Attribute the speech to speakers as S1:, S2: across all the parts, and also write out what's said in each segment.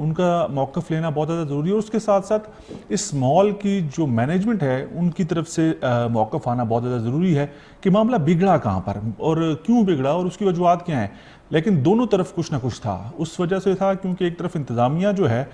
S1: ان کا موقف لینا بہت زیادہ ضروری ہے، اور اس کے ساتھ ساتھ اس مال کی جو مینجمنٹ ہے ان کی طرف سے موقف آنا بہت زیادہ ضروری ہے کہ معاملہ بگڑا کہاں پر اور کیوں بگڑا اور اس کی وجوہات کیا ہیں. لیکن دونوں طرف کچھ نہ کچھ تھا. اس وجہ سے تھا کیونکہ ایک طرف انتظامیہ جو ہے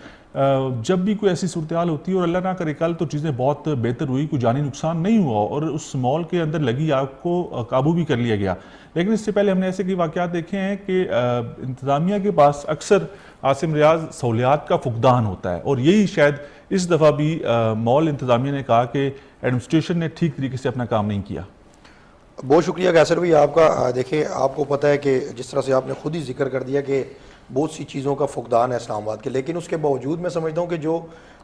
S1: جب بھی کوئی ایسی صورتحال ہوتی ہے اور اللہ نہ کرے کل تو چیزیں بہت بہتر ہوئی، کوئی جانی نقصان نہیں ہوا اور اس مال کے اندر لگی آگ کو قابو بھی کر لیا گیا. لیکن اس سے پہلے ہم نے ایسے کئی واقعات دیکھے ہیں کہ انتظامیہ کے پاس اکثر عاصم ریاض سہولیات کا فقدان ہوتا ہے، اور یہی شاید اس دفعہ بھی مال انتظامیہ نے کہا کہ ایڈمنسٹریشن نے ٹھیک طریقے سے اپنا کام نہیں کیا.
S2: بہت شکریہ قیصر بھائی آپ کا. دیکھیں آپ کو پتہ ہے کہ جس طرح سے آپ نے خود ہی ذکر کر دیا کہ بہت سی چیزوں کا فقدان ہے اسلام آباد کے، لیکن اس کے باوجود میں سمجھتا ہوں کہ جو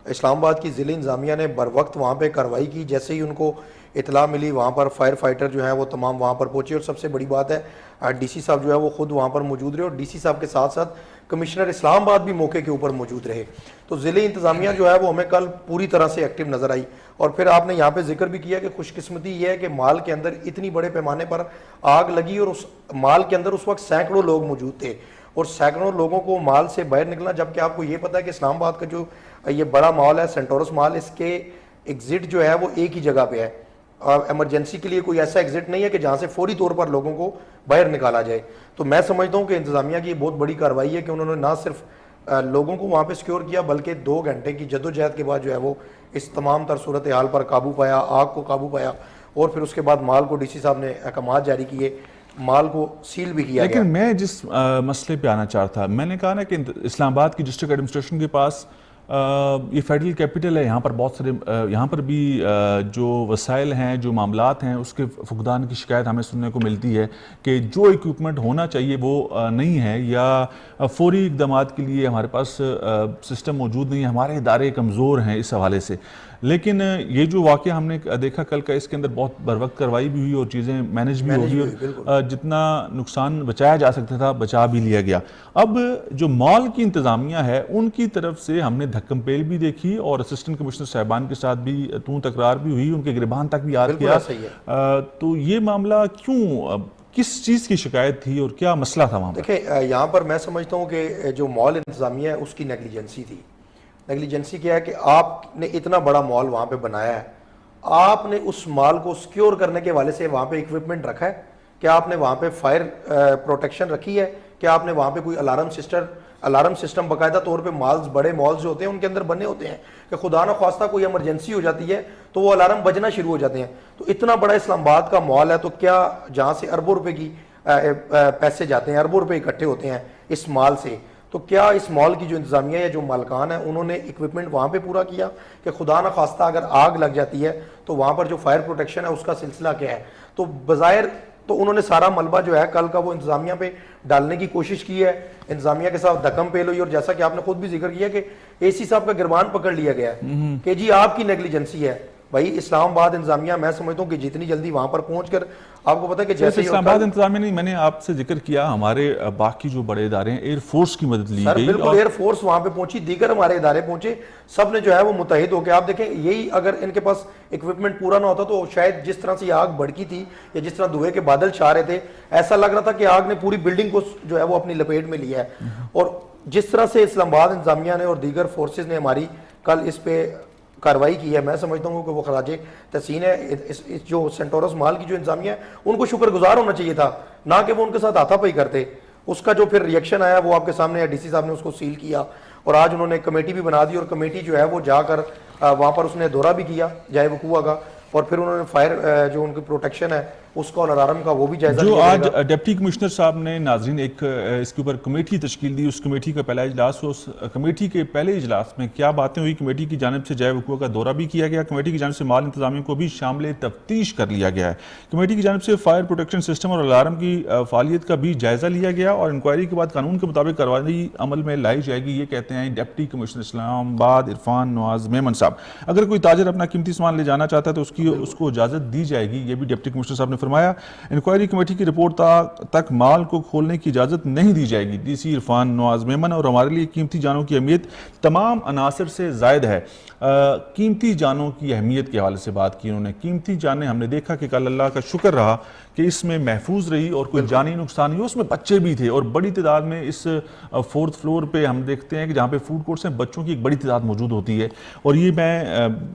S2: اسلام آباد کی ضلع انتظامیہ نے بر وقت وہاں پہ کارروائی کی، جیسے ہی ان کو اطلاع ملی وہاں پر فائر فائٹر جو ہیں وہ تمام وہاں پر پہنچے، اور سب سے بڑی بات ہے ڈی سی صاحب جو ہے وہ خود وہاں پر موجود رہے، اور ڈی سی صاحب کے ساتھ ساتھ کمشنر اسلام آباد بھی موقع کے اوپر موجود رہے. تو ضلع انتظامیہ جو ہے وہ ہمیں کل پوری طرح سے ایکٹیو نظر آئی. اور پھر آپ نے یہاں پہ ذکر بھی کیا کہ خوش قسمتی یہ ہے کہ مال کے اندر اتنی بڑے پیمانے پر آگ لگی اور اس مال کے اندر اس وقت سینکڑوں لوگ موجود تھے، اور سینکڑوں لوگوں کو مال سے باہر نکلنا، جبکہ آپ کو یہ پتا ہے کہ اسلام آباد کا جو یہ بڑا مال ہے سینٹورس مال، اس کے ایگزٹ جو ہے وہ ایک ہی جگہ پہ ہے. ایمرجنسی کے لیے کوئی ایسا ایگزٹ نہیں ہے کہ جہاں سے فوری طور پر لوگوں کو باہر نکالا جائے. تو میں سمجھتا ہوں کہ انتظامیہ کی بہت بڑی کارروائی ہے کہ انہوں نے نہ صرف لوگوں کو وہاں پہ سیکیور کیا بلکہ 2 گھنٹے کی جدوجہد کے بعد جو ہے وہ اس تمام تر صورتحال پر قابو پایا، آگ کو قابو پایا، اور پھر اس کے بعد مال کو ڈی سی صاحب نے احکامات جاری کیے، مال کو سیل بھی کیا گیا.
S1: لیکن میں جس مسئلے پہ آنا چاہتا تھا، میں نے کہا نا کہ اسلام آباد کی ڈسٹرکٹ ایڈمنسٹریشن کے پاس یہ فیڈرل کیپٹل ہے، یہاں پر بہت سارے یہاں پر بھی جو وسائل ہیں، جو معاملات ہیں، اس کے فقدان کی شکایت ہمیں سننے کو ملتی ہے کہ جو ایکوپمنٹ ہونا چاہیے وہ نہیں ہے، یا فوری اقدامات کے لیے ہمارے پاس سسٹم موجود نہیں ہے، ہمارے ادارے کمزور ہیں اس حوالے سے. لیکن یہ جو واقعہ ہم نے دیکھا کل کا، اس کے اندر بہت بر وقت کارروائی بھی ہوئی اور چیزیں مینج بھی ہوئی، اور جتنا نقصان بچایا جا سکتا تھا بچا بھی لیا گیا. اب جو مال کی انتظامیہ ہے ان کی طرف سے ہم نے دھکم پیل بھی دیکھی، اور اسسٹنٹ کمشنر صاحبان کے ساتھ بھی تکرار بھی ہوئی، ان کے گریبان تک بھی یاد کیا. تو یہ معاملہ کیوں، کس چیز کی شکایت تھی اور کیا مسئلہ تھا وہاں پر؟
S2: دیکھیں یہاں پر میں سمجھتا ہوں کہ جو مال انتظامیہ ہے اس کی نیگلیجنسی تھی. نیگلیجنسی کیا ہے کہ آپ نے اتنا بڑا مال وہاں پہ بنایا ہے، آپ نے اس مال کو سیکیور کرنے کے والے سے وہاں پہ ایکوپمنٹ رکھا ہے، کیا آپ نے وہاں پہ فائر پروٹیکشن رکھی ہے، کیا آپ نے وہاں پہ کوئی الارم سسٹم باقاعدہ طور پہ مالز، بڑے مالز جو ہوتے ہیں ان کے اندر بنے ہوتے ہیں کہ خدا نہ خواستہ کوئی ایمرجنسی ہو جاتی ہے تو وہ الارم بجنا شروع ہو جاتے ہیں. تو اتنا بڑا اسلام آباد کا مال ہے، تو کیا جہاں سے اربوں روپے کی پیسے جاتے ہیں، اربوں روپے اکٹھے ہوتے ہیں اس مال سے، تو کیا اس مال کی جو انتظامیہ یا جو مالکان ہیں انہوں نے ایکوپمنٹ وہاں پہ پورا کیا کہ خدا نہ خواستہ اگر آگ لگ جاتی ہے تو وہاں پر جو فائر پروٹیکشن ہے اس کا سلسلہ کیا ہے. تو بظاہر تو انہوں نے سارا ملبہ جو ہے کل کا وہ انتظامیہ پہ ڈالنے کی کوشش کی ہے، انتظامیہ کے ساتھ دھکم پیل ہوئی، اور جیسا کہ آپ نے خود بھی ذکر کیا کہ اے سی صاحب کا گربان پکڑ لیا گیا ہے کہ جی آپ کی نیگلیجنسی ہے. بھائی اسلام آباد انتظامیہ میں سمجھتا ہوں کہ جتنی جلدی وہاں پر پہنچ کر آپ کو پتا ہے کہ جیسے
S1: اسلام آباد انتظامیہ نہیں، میں نے آپ سے ذکر کیا ہمارے باقی جو بڑے ادارے ہیں، ایئر فورس کی مدد لی گئی،
S2: بالکل ایئر فورس وہاں پہ پہنچی، دیگر ہمارے ادارے پہنچے، سب نے جو ہے وہ متحد ہو کے، آپ دیکھیں یہی اگر ان کے پاس ایکوپمنٹ پورا نہ ہوتا تو شاید جس طرح سے یہ آگ بھڑکی تھی یا جس طرح دھوئے کے بادل چھا رہے تھے، ایسا لگ رہا تھا کہ آگ نے پوری بلڈنگ کو جو ہے وہ اپنی لپیٹ میں لیا ہے. اور جس طرح سے اسلام آباد انتظامیہ نے اور دیگر فورسز نے ہماری کل اس پہ کارروائی کی ہے، میں سمجھتا ہوں کہ وہ خراج تحسین ہے. جو سینٹورس مال کی جو انتظامیہ ہے ان کو شکر گزار ہونا چاہیے تھا، نہ کہ وہ ان کے ساتھ ہاتھا پائی کرتے. اس کا جو پھر ریئیکشن آیا وہ آپ کے سامنے ہے، ڈی سی صاحب نے اس کو سیل کیا، اور آج انہوں نے کمیٹی بھی بنا دی، اور کمیٹی جو ہے وہ جا کر وہاں پر اس نے دورہ بھی کیا جائے وقوع کا، اور پھر انہوں نے فائر جو ان کی پروٹیکشن ہے اس کا اور الارم کا وہ بھی جائزہ
S1: جو آج ڈپٹی کمشنر صاحب نے ناظرین ایک اس کے اوپر کمیٹی تشکیل دی، اس کمیٹی کا پہلا اجلاس ہو. اس کمیٹی کے پہلے اجلاس میں کیا باتیں ہوئی؟ کمیٹی کی جانب سے جائے وقوع کا دورہ بھی کیا گیا، کمیٹی کی جانب سے مال انتظامیہ کو بھی شامل تفتیش کر لیا گیا ہے، کمیٹی کی جانب سے فائر پروٹیکشن سسٹم اور الارم کی فعالیت کا بھی جائزہ لیا گیا، اور انکوائری کے بعد قانون کے مطابق کارروائی عمل میں لائی جائے گی. یہ کہتے ہیں ڈپٹی کمشنر اسلام آباد عرفان نواز میمن صاحب. اگر کوئی تاجر اپنا قیمتی سامان لے جانا چاہتا ہے تو اس کو اجازت دی جائے گی، یہ بھی ڈپٹی کمشنر صاحب نے فرمایا انکوائری کمیٹی کی رپورٹ تک مال کو کھولنے کی اجازت نہیں دی جائے گی. ڈی سی عرفان نواز میمن اور ہمارے لیے قیمتی جانوں کی اہمیت تمام عناصر سے زائد ہے. قیمتی جانوں کی اہمیت کے حوالے سے بات کی انہوں نے. قیمتی جانیں ہم نے دیکھا کہ کل اللہ کا شکر رہا کہ اس میں محفوظ رہی اور کوئی جانی نقصان نہیں. اس میں بچے بھی تھے اور بڑی تعداد میں اس 4th فلور پہ ہم دیکھتے ہیں کہ جہاں پہ فوڈ کورٹس ہیں بچوں کی ایک بڑی تعداد موجود ہوتی ہے. اور یہ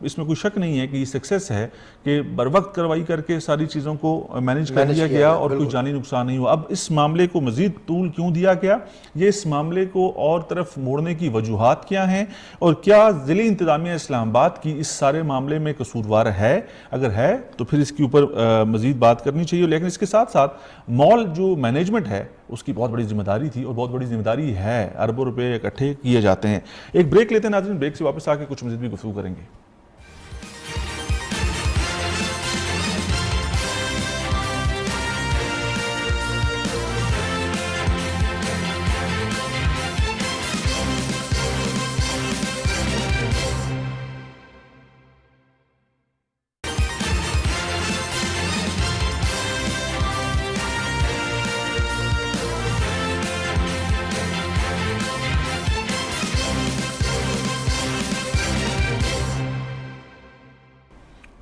S1: اس میں کوئی شک نہیں ہے کہ یہ سکسیس ہے کہ بر وقت کارروائی کر کے ساری چیزوں کو مینیج کر دیا گیا اور کوئی جانی نقصان نہیں ہوا. اب اس معاملے کو مزید طول کیوں دیا گیا؟ یہ اس معاملے کو اور طرف موڑنے کی وجوہات کیا ہیں اور کیا ضلعی انتظامیہ اسلام آباد کی اس سارے معاملے میں قصوروار ہے؟ اگر ہے تو پھر اس کے اوپر مزید بات کرنی چاہیے. لیکن اس کے ساتھ ساتھ مال جو مینجمنٹ ہے اس کی بہت بڑی ذمہ داری تھی اور بہت بڑی ذمہ داری ہے. اربوں روپے اکٹھے کیے جاتے ہیں. ایک بریک لیتے ہیں ناظرین, بریک سے واپس آ کے کچھ مزید بھی گفتگو کریں گے.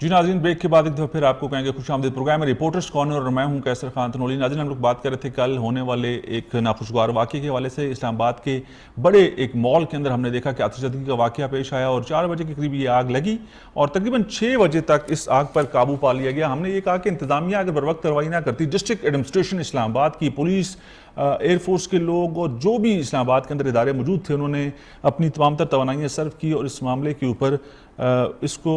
S1: جی ناظرین, بریک کے بعد ایک دفعہ پھر آپ کو کہیں گے خوش آمدید. پروگرام میں رپورٹرز کارنر اور میں ہوں کیسر خان تنولی. ناظرین, ہم لوگ بات کر رہے تھے کل ہونے والے ایک ناخوشگوار واقعے کے حوالے سے. اسلام آباد کے بڑے ایک مال کے اندر ہم نے دیکھا کہ آتش زدگی کا واقعہ پیش آیا اور 4 بجے کے قریب یہ آگ لگی اور تقریباً 6 بجے تک اس آگ پر قابو پا لیا گیا. ہم نے یہ کہا کہ انتظامیہ اگر بر وقت کارروائی نہ کرتی, ڈسٹرکٹ ایڈمنسٹریشن اسلام آباد کی, پولیس, ایئر فورس کے لوگ اور جو بھی اسلام آباد کے اندر ادارے موجود تھے, انہوں نے اپنی تمام تر توانائیاں صرف کی اور اس معاملے کے اوپر اس کو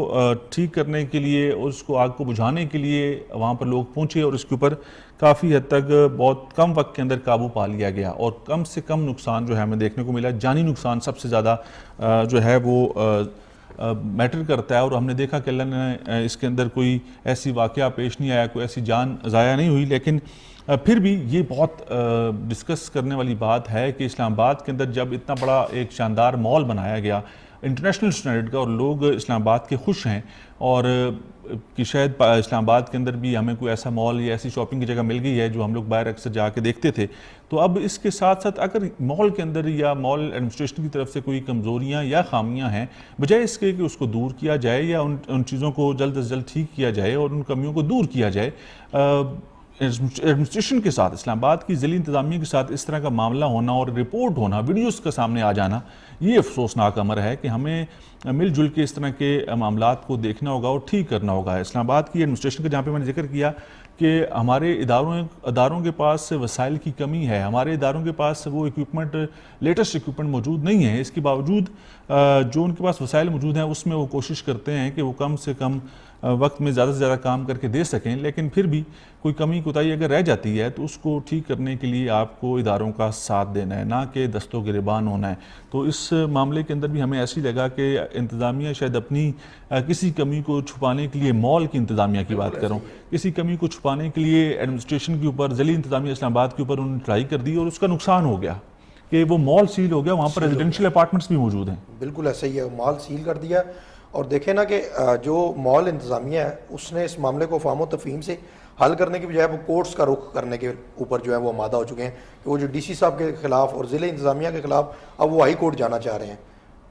S1: ٹھیک کرنے کے لیے اور اس کو آگ کو بجھانے کے لیے وہاں پر لوگ پہنچے اور اس کے اوپر کافی حد تک بہت کم وقت کے اندر قابو پا لیا گیا اور کم سے کم نقصان جو ہے ہمیں دیکھنے کو ملا. جانی نقصان سب سے زیادہ جو ہے وہ میٹر کرتا ہے اور ہم نے دیکھا کہ اللہ نے اس کے اندر کوئی ایسی واقعہ پیش نہیں آیا, کوئی ایسی جان ضائع نہیں ہوئی. لیکن پھر بھی یہ بہت ڈسکس کرنے والی بات ہے کہ اسلام آباد کے اندر جب اتنا بڑا ایک شاندار مال بنایا گیا انٹرنیشنل اسٹینڈرڈ کا اور لوگ اسلام آباد کے خوش ہیں اور کہ شاید اسلام آباد کے اندر بھی ہمیں کوئی ایسا مال یا ایسی شاپنگ کی جگہ مل گئی ہے جو ہم لوگ باہر اکثر جا کے دیکھتے تھے. تو اب اس کے ساتھ ساتھ اگر مال کے اندر یا مال ایڈمنسٹریشن کی طرف سے کوئی کمزوریاں یا خامیاں ہیں, بجائے اس کے کہ اس کو دور کیا جائے یا ان چیزوں کو جلد از جلد ٹھیک کیا جائے اور ان کمیوں کو دور کیا جائے, ایڈمنسٹریشن کے ساتھ اسلام آباد کی ضلعی انتظامیہ کے ساتھ اس طرح کا معاملہ ہونا اور رپورٹ ہونا, ویڈیوز کا سامنے آ جانا, یہ افسوسناک امر ہے کہ ہمیں مل جل کے اس طرح کے معاملات کو دیکھنا ہوگا اور ٹھیک کرنا ہوگا. اسلام آباد کی ایڈمنسٹریشن کا جہاں پہ میں نے ذکر کیا کہ ہمارے اداروں کے پاس وسائل کی کمی ہے, ہمارے اداروں کے پاس وہ ایکوپمنٹ, لیٹسٹ ایکوپمنٹ موجود نہیں ہے. اس کے باوجود جو ان کے پاس وسائل موجود ہیں اس میں وہ کوشش کرتے ہیں کہ وہ کم سے کم وقت میں زیادہ سے زیادہ کام کر کے دے سکیں. لیکن پھر بھی کوئی کمی کوتاہی اگر رہ جاتی ہے تو اس کو ٹھیک کرنے کے لیے آپ کو اداروں کا ساتھ دینا ہے, نہ کہ دست و گریبان ہونا ہے. تو اس معاملے کے اندر بھی ہمیں ایسی لگا کہ انتظامیہ شاید اپنی کسی کمی کو چھپانے کے لیے, مال کی انتظامیہ کی بات کروں, کسی کمی کو چھپانے کے لیے ایڈمنسٹریشن کے اوپر, ضلعی انتظامیہ اسلام آباد کے اوپر انہوں نے ٹرائی کر دی اور اس کا نقصان ہو گیا کہ وہ مال سیل ہو گیا, وہاں پر ریزیڈینشیل اپارٹمنٹس بھی موجود ہیں.
S2: بالکل ایسا ہی ہے, مال سیل کر دیا. اور دیکھیں نا کہ جو مال انتظامیہ ہے اس نے اس معاملے کو فہم و تفہیم سے حل کرنے کی بجائے وہ کورٹس کا رخ کرنے کے اوپر جو ہے وہ آمادہ ہو چکے ہیں کہ وہ جو ڈی سی صاحب کے خلاف اور ضلع انتظامیہ کے خلاف اب وہ ہائی کورٹ جانا چاہ رہے ہیں.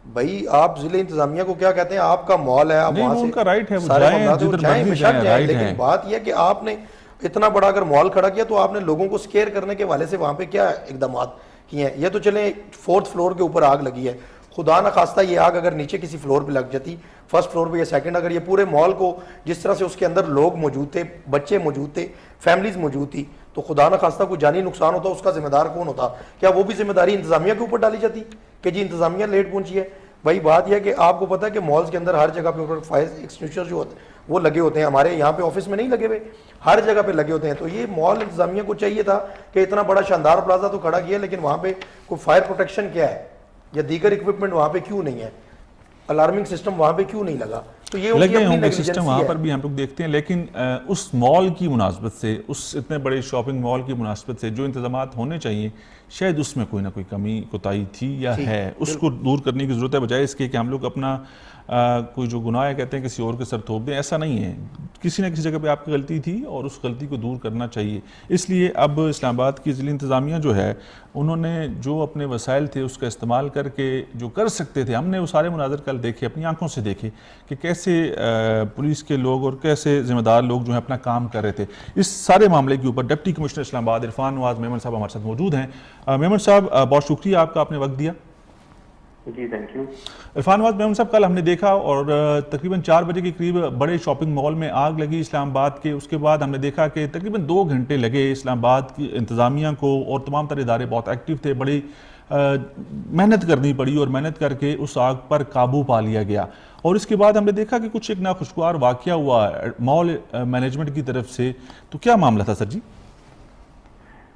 S2: بھائی آپ ضلع انتظامیہ کو کیا کہتے ہیں, آپ کا مال ہے, آپ وہاں سے
S1: ان کا رائٹ ہے,
S2: سارے معاملات جائیں بے شک جائیں, لیکن بات یہ ہے کہ آپ نے اتنا بڑا اگر مال کھڑا کیا تو آپ نے لوگوں کو سکیئر کرنے کے حوالے سے وہاں پہ کیا اقدامات کیے ہیں. یہ تو چلیں 4th فلور کے اوپر آگ لگی ہے, خدا نہ خواستہ یہ آگ اگر نیچے کسی فلور پہ لگ جاتی, 1st فلور پہ یا 2nd, اگر یہ پورے مال کو جس طرح سے اس کے اندر لوگ موجود تھے, بچے موجود تھے, فیملیز موجود تھی, تو خدا نہ خواستہ کوئی جانی نقصان ہوتا, اس کا ذمہ دار کون ہوتا؟ کیا وہ بھی ذمہ داری انتظامیہ کے اوپر ڈالی جاتی کہ جی انتظامیہ لیٹ پہنچی ہے؟ بھائی بات یہ ہے کہ آپ کو پتہ ہے کہ مالز کے اندر ہر جگہ پہ اوپر فائر ایکسٹنگوشر جو ہوتے ہیں وہ لگے ہوتے ہیں, ہمارے یہاں پہ آفس میں نہیں لگے ہوئے, ہر جگہ پہ لگے ہوتے ہیں. تو یہ مال انتظامیہ کو چاہیے تھا کہ اتنا بڑا شاندار پلازا تو کھڑا کیا, لیکن وہاں پہ کوئی فائر پروٹیکشن کیا ہے یا دیگر اکوپمنٹ وہاں پہ کیوں نہیں ہے, الارمنگ سسٹم وہاں پہ کیوں نہیں لگا؟ تو یہ
S1: لگے ہوں گے سسٹم وہاں پر بھی ہم لوگ دیکھتے ہیں, لیکن اس مال کی مناسبت سے, اس اتنے بڑے شاپنگ مال کی مناسبت سے جو انتظامات ہونے چاہیے شاید اس میں کوئی نہ کوئی کمی کوتاہی تھی یا ہے, اس کو دور کرنے کی ضرورت ہے, بجائے اس کے کہ ہم لوگ اپنا کوئی جو گناہ ہے کہتے ہیں کسی اور کے سر تھوپ دیں، ایسا نہیں ہے. کسی نہ کسی جگہ پہ آپ کی غلطی تھی اور اس غلطی کو دور کرنا چاہیے. اس لیے اب اسلام آباد کی ضلعی انتظامیہ جو ہے انہوں نے جو اپنے وسائل تھے اس کا استعمال کر کے جو کر سکتے تھے، ہم نے وہ سارے مناظر کل دیکھے، اپنی آنکھوں سے دیکھے کہ کیسے پولیس کے لوگ اور کیسے ذمہ دار لوگ جو ہیں اپنا کام کر رہے تھے. اس سارے معاملے کے اوپر ڈپٹی کمشنر اسلام آباد عرفان نواز میمن صاحب ہمارے ساتھ موجود ہیں. میمن صاحب بہت شکریہ آپ کا، آپ نے وقت دیا.
S3: جی تھینک یو.
S1: عرفان نواز میمن صاحب، کل ہم نے دیکھا اور تقریباً 4 بجے کے قریب بڑے شاپنگ مال میں آگ لگی اسلام آباد کے. اس کے بعد ہم نے دیکھا کہ تقریباً 2 گھنٹے لگے اسلام آباد کی انتظامیہ کو، اور تمام تر ادارے بہت ایکٹیو تھے، بڑی محنت کرنی پڑی اور محنت کر کے اس آگ پر قابو پا لیا گیا. اور اس کے بعد ہم نے دیکھا کہ کچھ ایک ناخوشگوار واقعہ ہوا مال مینجمنٹ کی طرف سے. تو کیا معاملہ تھا سر جی؟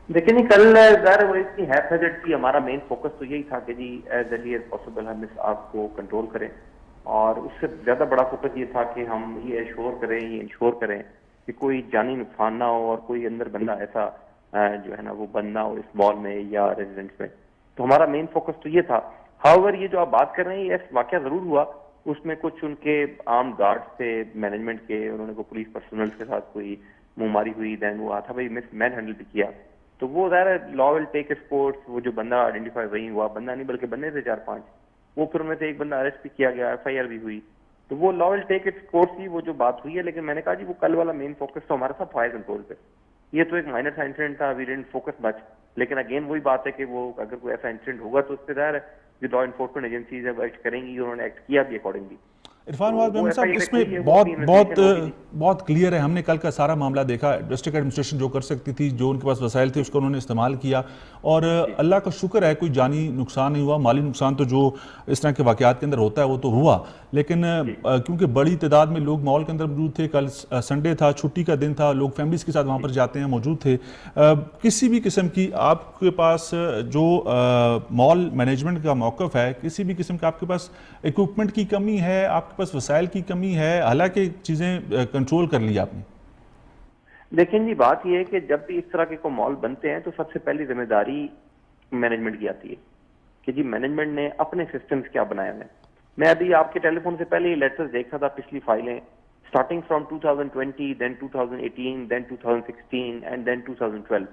S3: دیکھیں جی، کل ظاہر وہ اتنی ہیف ہیزڈ تھی. ہمارا مین فوکس تو یہی تھا کہ جی ایز ارلی ایز پاسبل ہم اس آگ کو کنٹرول کریں، اور اس سے زیادہ بڑا فوکس یہ تھا کہ ہم یہ انشور کریں کہ کوئی جانی نقصان نہ ہو اور کوئی اندر بندہ ایسا جو ہے نا وہ بند نہ ہو اس مال میں یا ریزیڈنس میں. تو ہمارا مین فوکس تو یہ تھا. ہاؤور یہ جو آپ بات کر رہے ہیں یہ واقعہ ضرور ہوا. اس میں کچھ ان کے عام گارڈز تھے مینجمنٹ کے، انہوں نے کوئی پولیس پرسنل کے ساتھ کوئی منہ ماری ہوئی، دین وہ تھا بھائی مین ہینڈل بھی کیا. تو وہ ظاہر ہے لا ول ٹیک اٹس کورس. وہ جو بندہ آئیڈینٹیفائی وہی ہوا، بندہ نہیں بلکہ بندے تھے 4-5. وہ پھر ان میں سے ایک بندہ اریسٹ بھی کیا گیا، ایف آئی آر بھی ہوئی. تو وہ لا ول ٹیک اٹس کورس ہی وہ جو بات ہوئی ہے. لیکن میں نے کہا جی وہ کل والا مین فوکس تو ہمارا تھا فائر کنٹرول پہ. یہ تو ایک مائنر سا انسیڈنٹ تھا، وی ڈنٹ فوکس مچ. لیکن اگین وہی بات ہے کہ وہ اگر کوئی ایسا انسیڈنٹ ہوگا تو اس پہ ظاہر ہے جو لا انفورسمنٹ ایجنسیز ہیں وہ ایکٹ کریں گی، انہوں نے ایکٹ کیا بھی اکارڈنگلی.
S1: عرفان نواز میمن صاحب، اس میں بہت کلیئر ہے، ہم نے کل کا سارا معاملہ دیکھا. ڈسٹرکٹ ایڈمنسٹریشن جو کر سکتی تھی، جو ان کے پاس وسائل تھے، اس کو انہوں نے استعمال کیا، اور اللہ کا شکر ہے کوئی جانی نقصان نہیں ہوا. مالی نقصان تو جو اس طرح کے واقعات کے اندر ہوتا ہے وہ تو ہوا، لیکن کیونکہ بڑی تعداد میں لوگ مال کے اندر موجود تھے، کل سنڈے تھا، چھٹی کا دن تھا، لوگ فیملیز کے ساتھ وہاں پر جاتے ہیں، موجود تھے. کسی بھی قسم کی آپ کے پاس جو مال مینجمنٹ کا موقف ہے، کسی بھی قسم کا آپ کے پاس ایکوپمنٹ کی کمی ہے، آپ کے پاس وسائل کی کمی ہے، حالانکہ چیزیں کنٹرول کر لی آپ نے؟
S3: دیکھیں جی بات یہ ہے کہ جب بھی اس طرح کے کوئی مال بنتے ہیں تو سب سے پہلی ذمہ داری مینجمنٹ کی آتی ہے کہ جی مینجمنٹ نے اپنے سسٹمز کیا بنائے ہوئے ہیں. میں ابھی آپ کے ٹیلی فون سے پہلے یہ لیٹرز دیکھ رہا تھا، پچھلی فائلیں starting from 2020 then 2018 then 2016 and then 2012.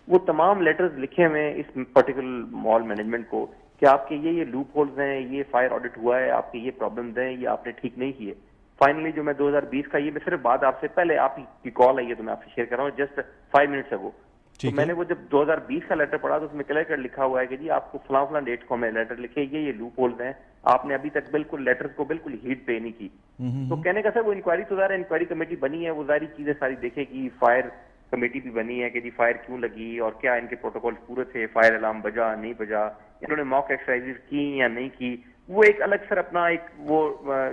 S3: وہ تمام لیٹرز لکھے ہوئے ہیں اس پرٹیکولر مال مینجمنٹ کو کہ آپ کے یہ لوپ ہولز ہیں، یہ فائر آڈٹ ہوا ہے، آپ کے یہ پرابلمز ہیں، یہ آپ نے ٹھیک نہیں کیے. فائنلی جو میں 2020 کا یہ میں صرف بات آپ سے پہلے آپ کی کال آئی ہے تو میں آپ سے شیئر کر رہا ہوں جسٹ 5 منٹس اگو. تو میں نے وہ جب 2020 کا لیٹر پڑھا تو اس میں کلیئر کٹ لکھا ہوا ہے کہ جی آپ کو فلاں فلاں ڈیٹ کو ہمیں لیٹر لکھے، یہ لوپ ہولز ہیں، آپ نے ابھی تک بالکل لیٹرز کو بالکل ہیٹ پے نہیں کی. تو کہنے کا سر وہ انکوائری تو ظاہر انکوائری کمیٹی بنی ہے، وہ ظاہری چیزیں ساری دیکھے گی. فائر کمیٹی بھی بنی ہے کہ جی فائر کیوں لگی اور کیا ان کے پروٹوکول پورے تھے، فائر الارم بجا نہیں بجا، انہوں نے موک ایکسرسائز کی یا نہیں کی. وہ ایک الگ سر اپنا ایک وہ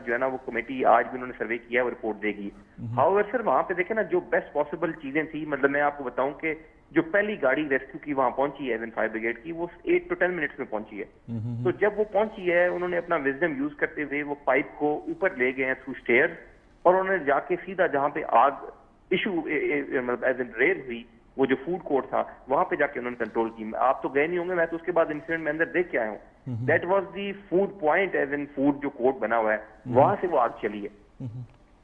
S3: جو ہے نا وہ کمیٹی آج بھی انہوں نے سروے کیا ہے، وہ رپورٹ دے گی. ہاؤ سر وہاں پہ دیکھیں نا جو بیسٹ پاسبل چیزیں تھیں، مطلب میں آپ کو بتاؤں کہ جو پہلی گاڑی ریسکیو کی وہاں پہنچی ہے ایون فائر بریگیڈ کی، وہ 8 to 10 منٹس میں پہنچی ہے. تو جب وہ پہنچی ہے انہوں نے اپنا وزڈم یوز کرتے ہوئے وہ پائپ کو اوپر لے گئے ہیں تھرو اسٹیئر، اور انہوں نے جا کے سیدھا جہاں پہ آگ ایشو مطلب ایز این ریئر ہوئی، وہ جو فوڈ کورٹ تھا وہاں پہ جا کے انہوں نے کنٹرول کی. آپ تو گئے نہیں ہوں گے، میں تو اس کے بعد انسیڈنٹ میں اندر دیکھ کے آیا ہوں. That was the food point as an food جو کورٹ بنا ہوا ہے، وہاں سے وہ آگ چلی ہے.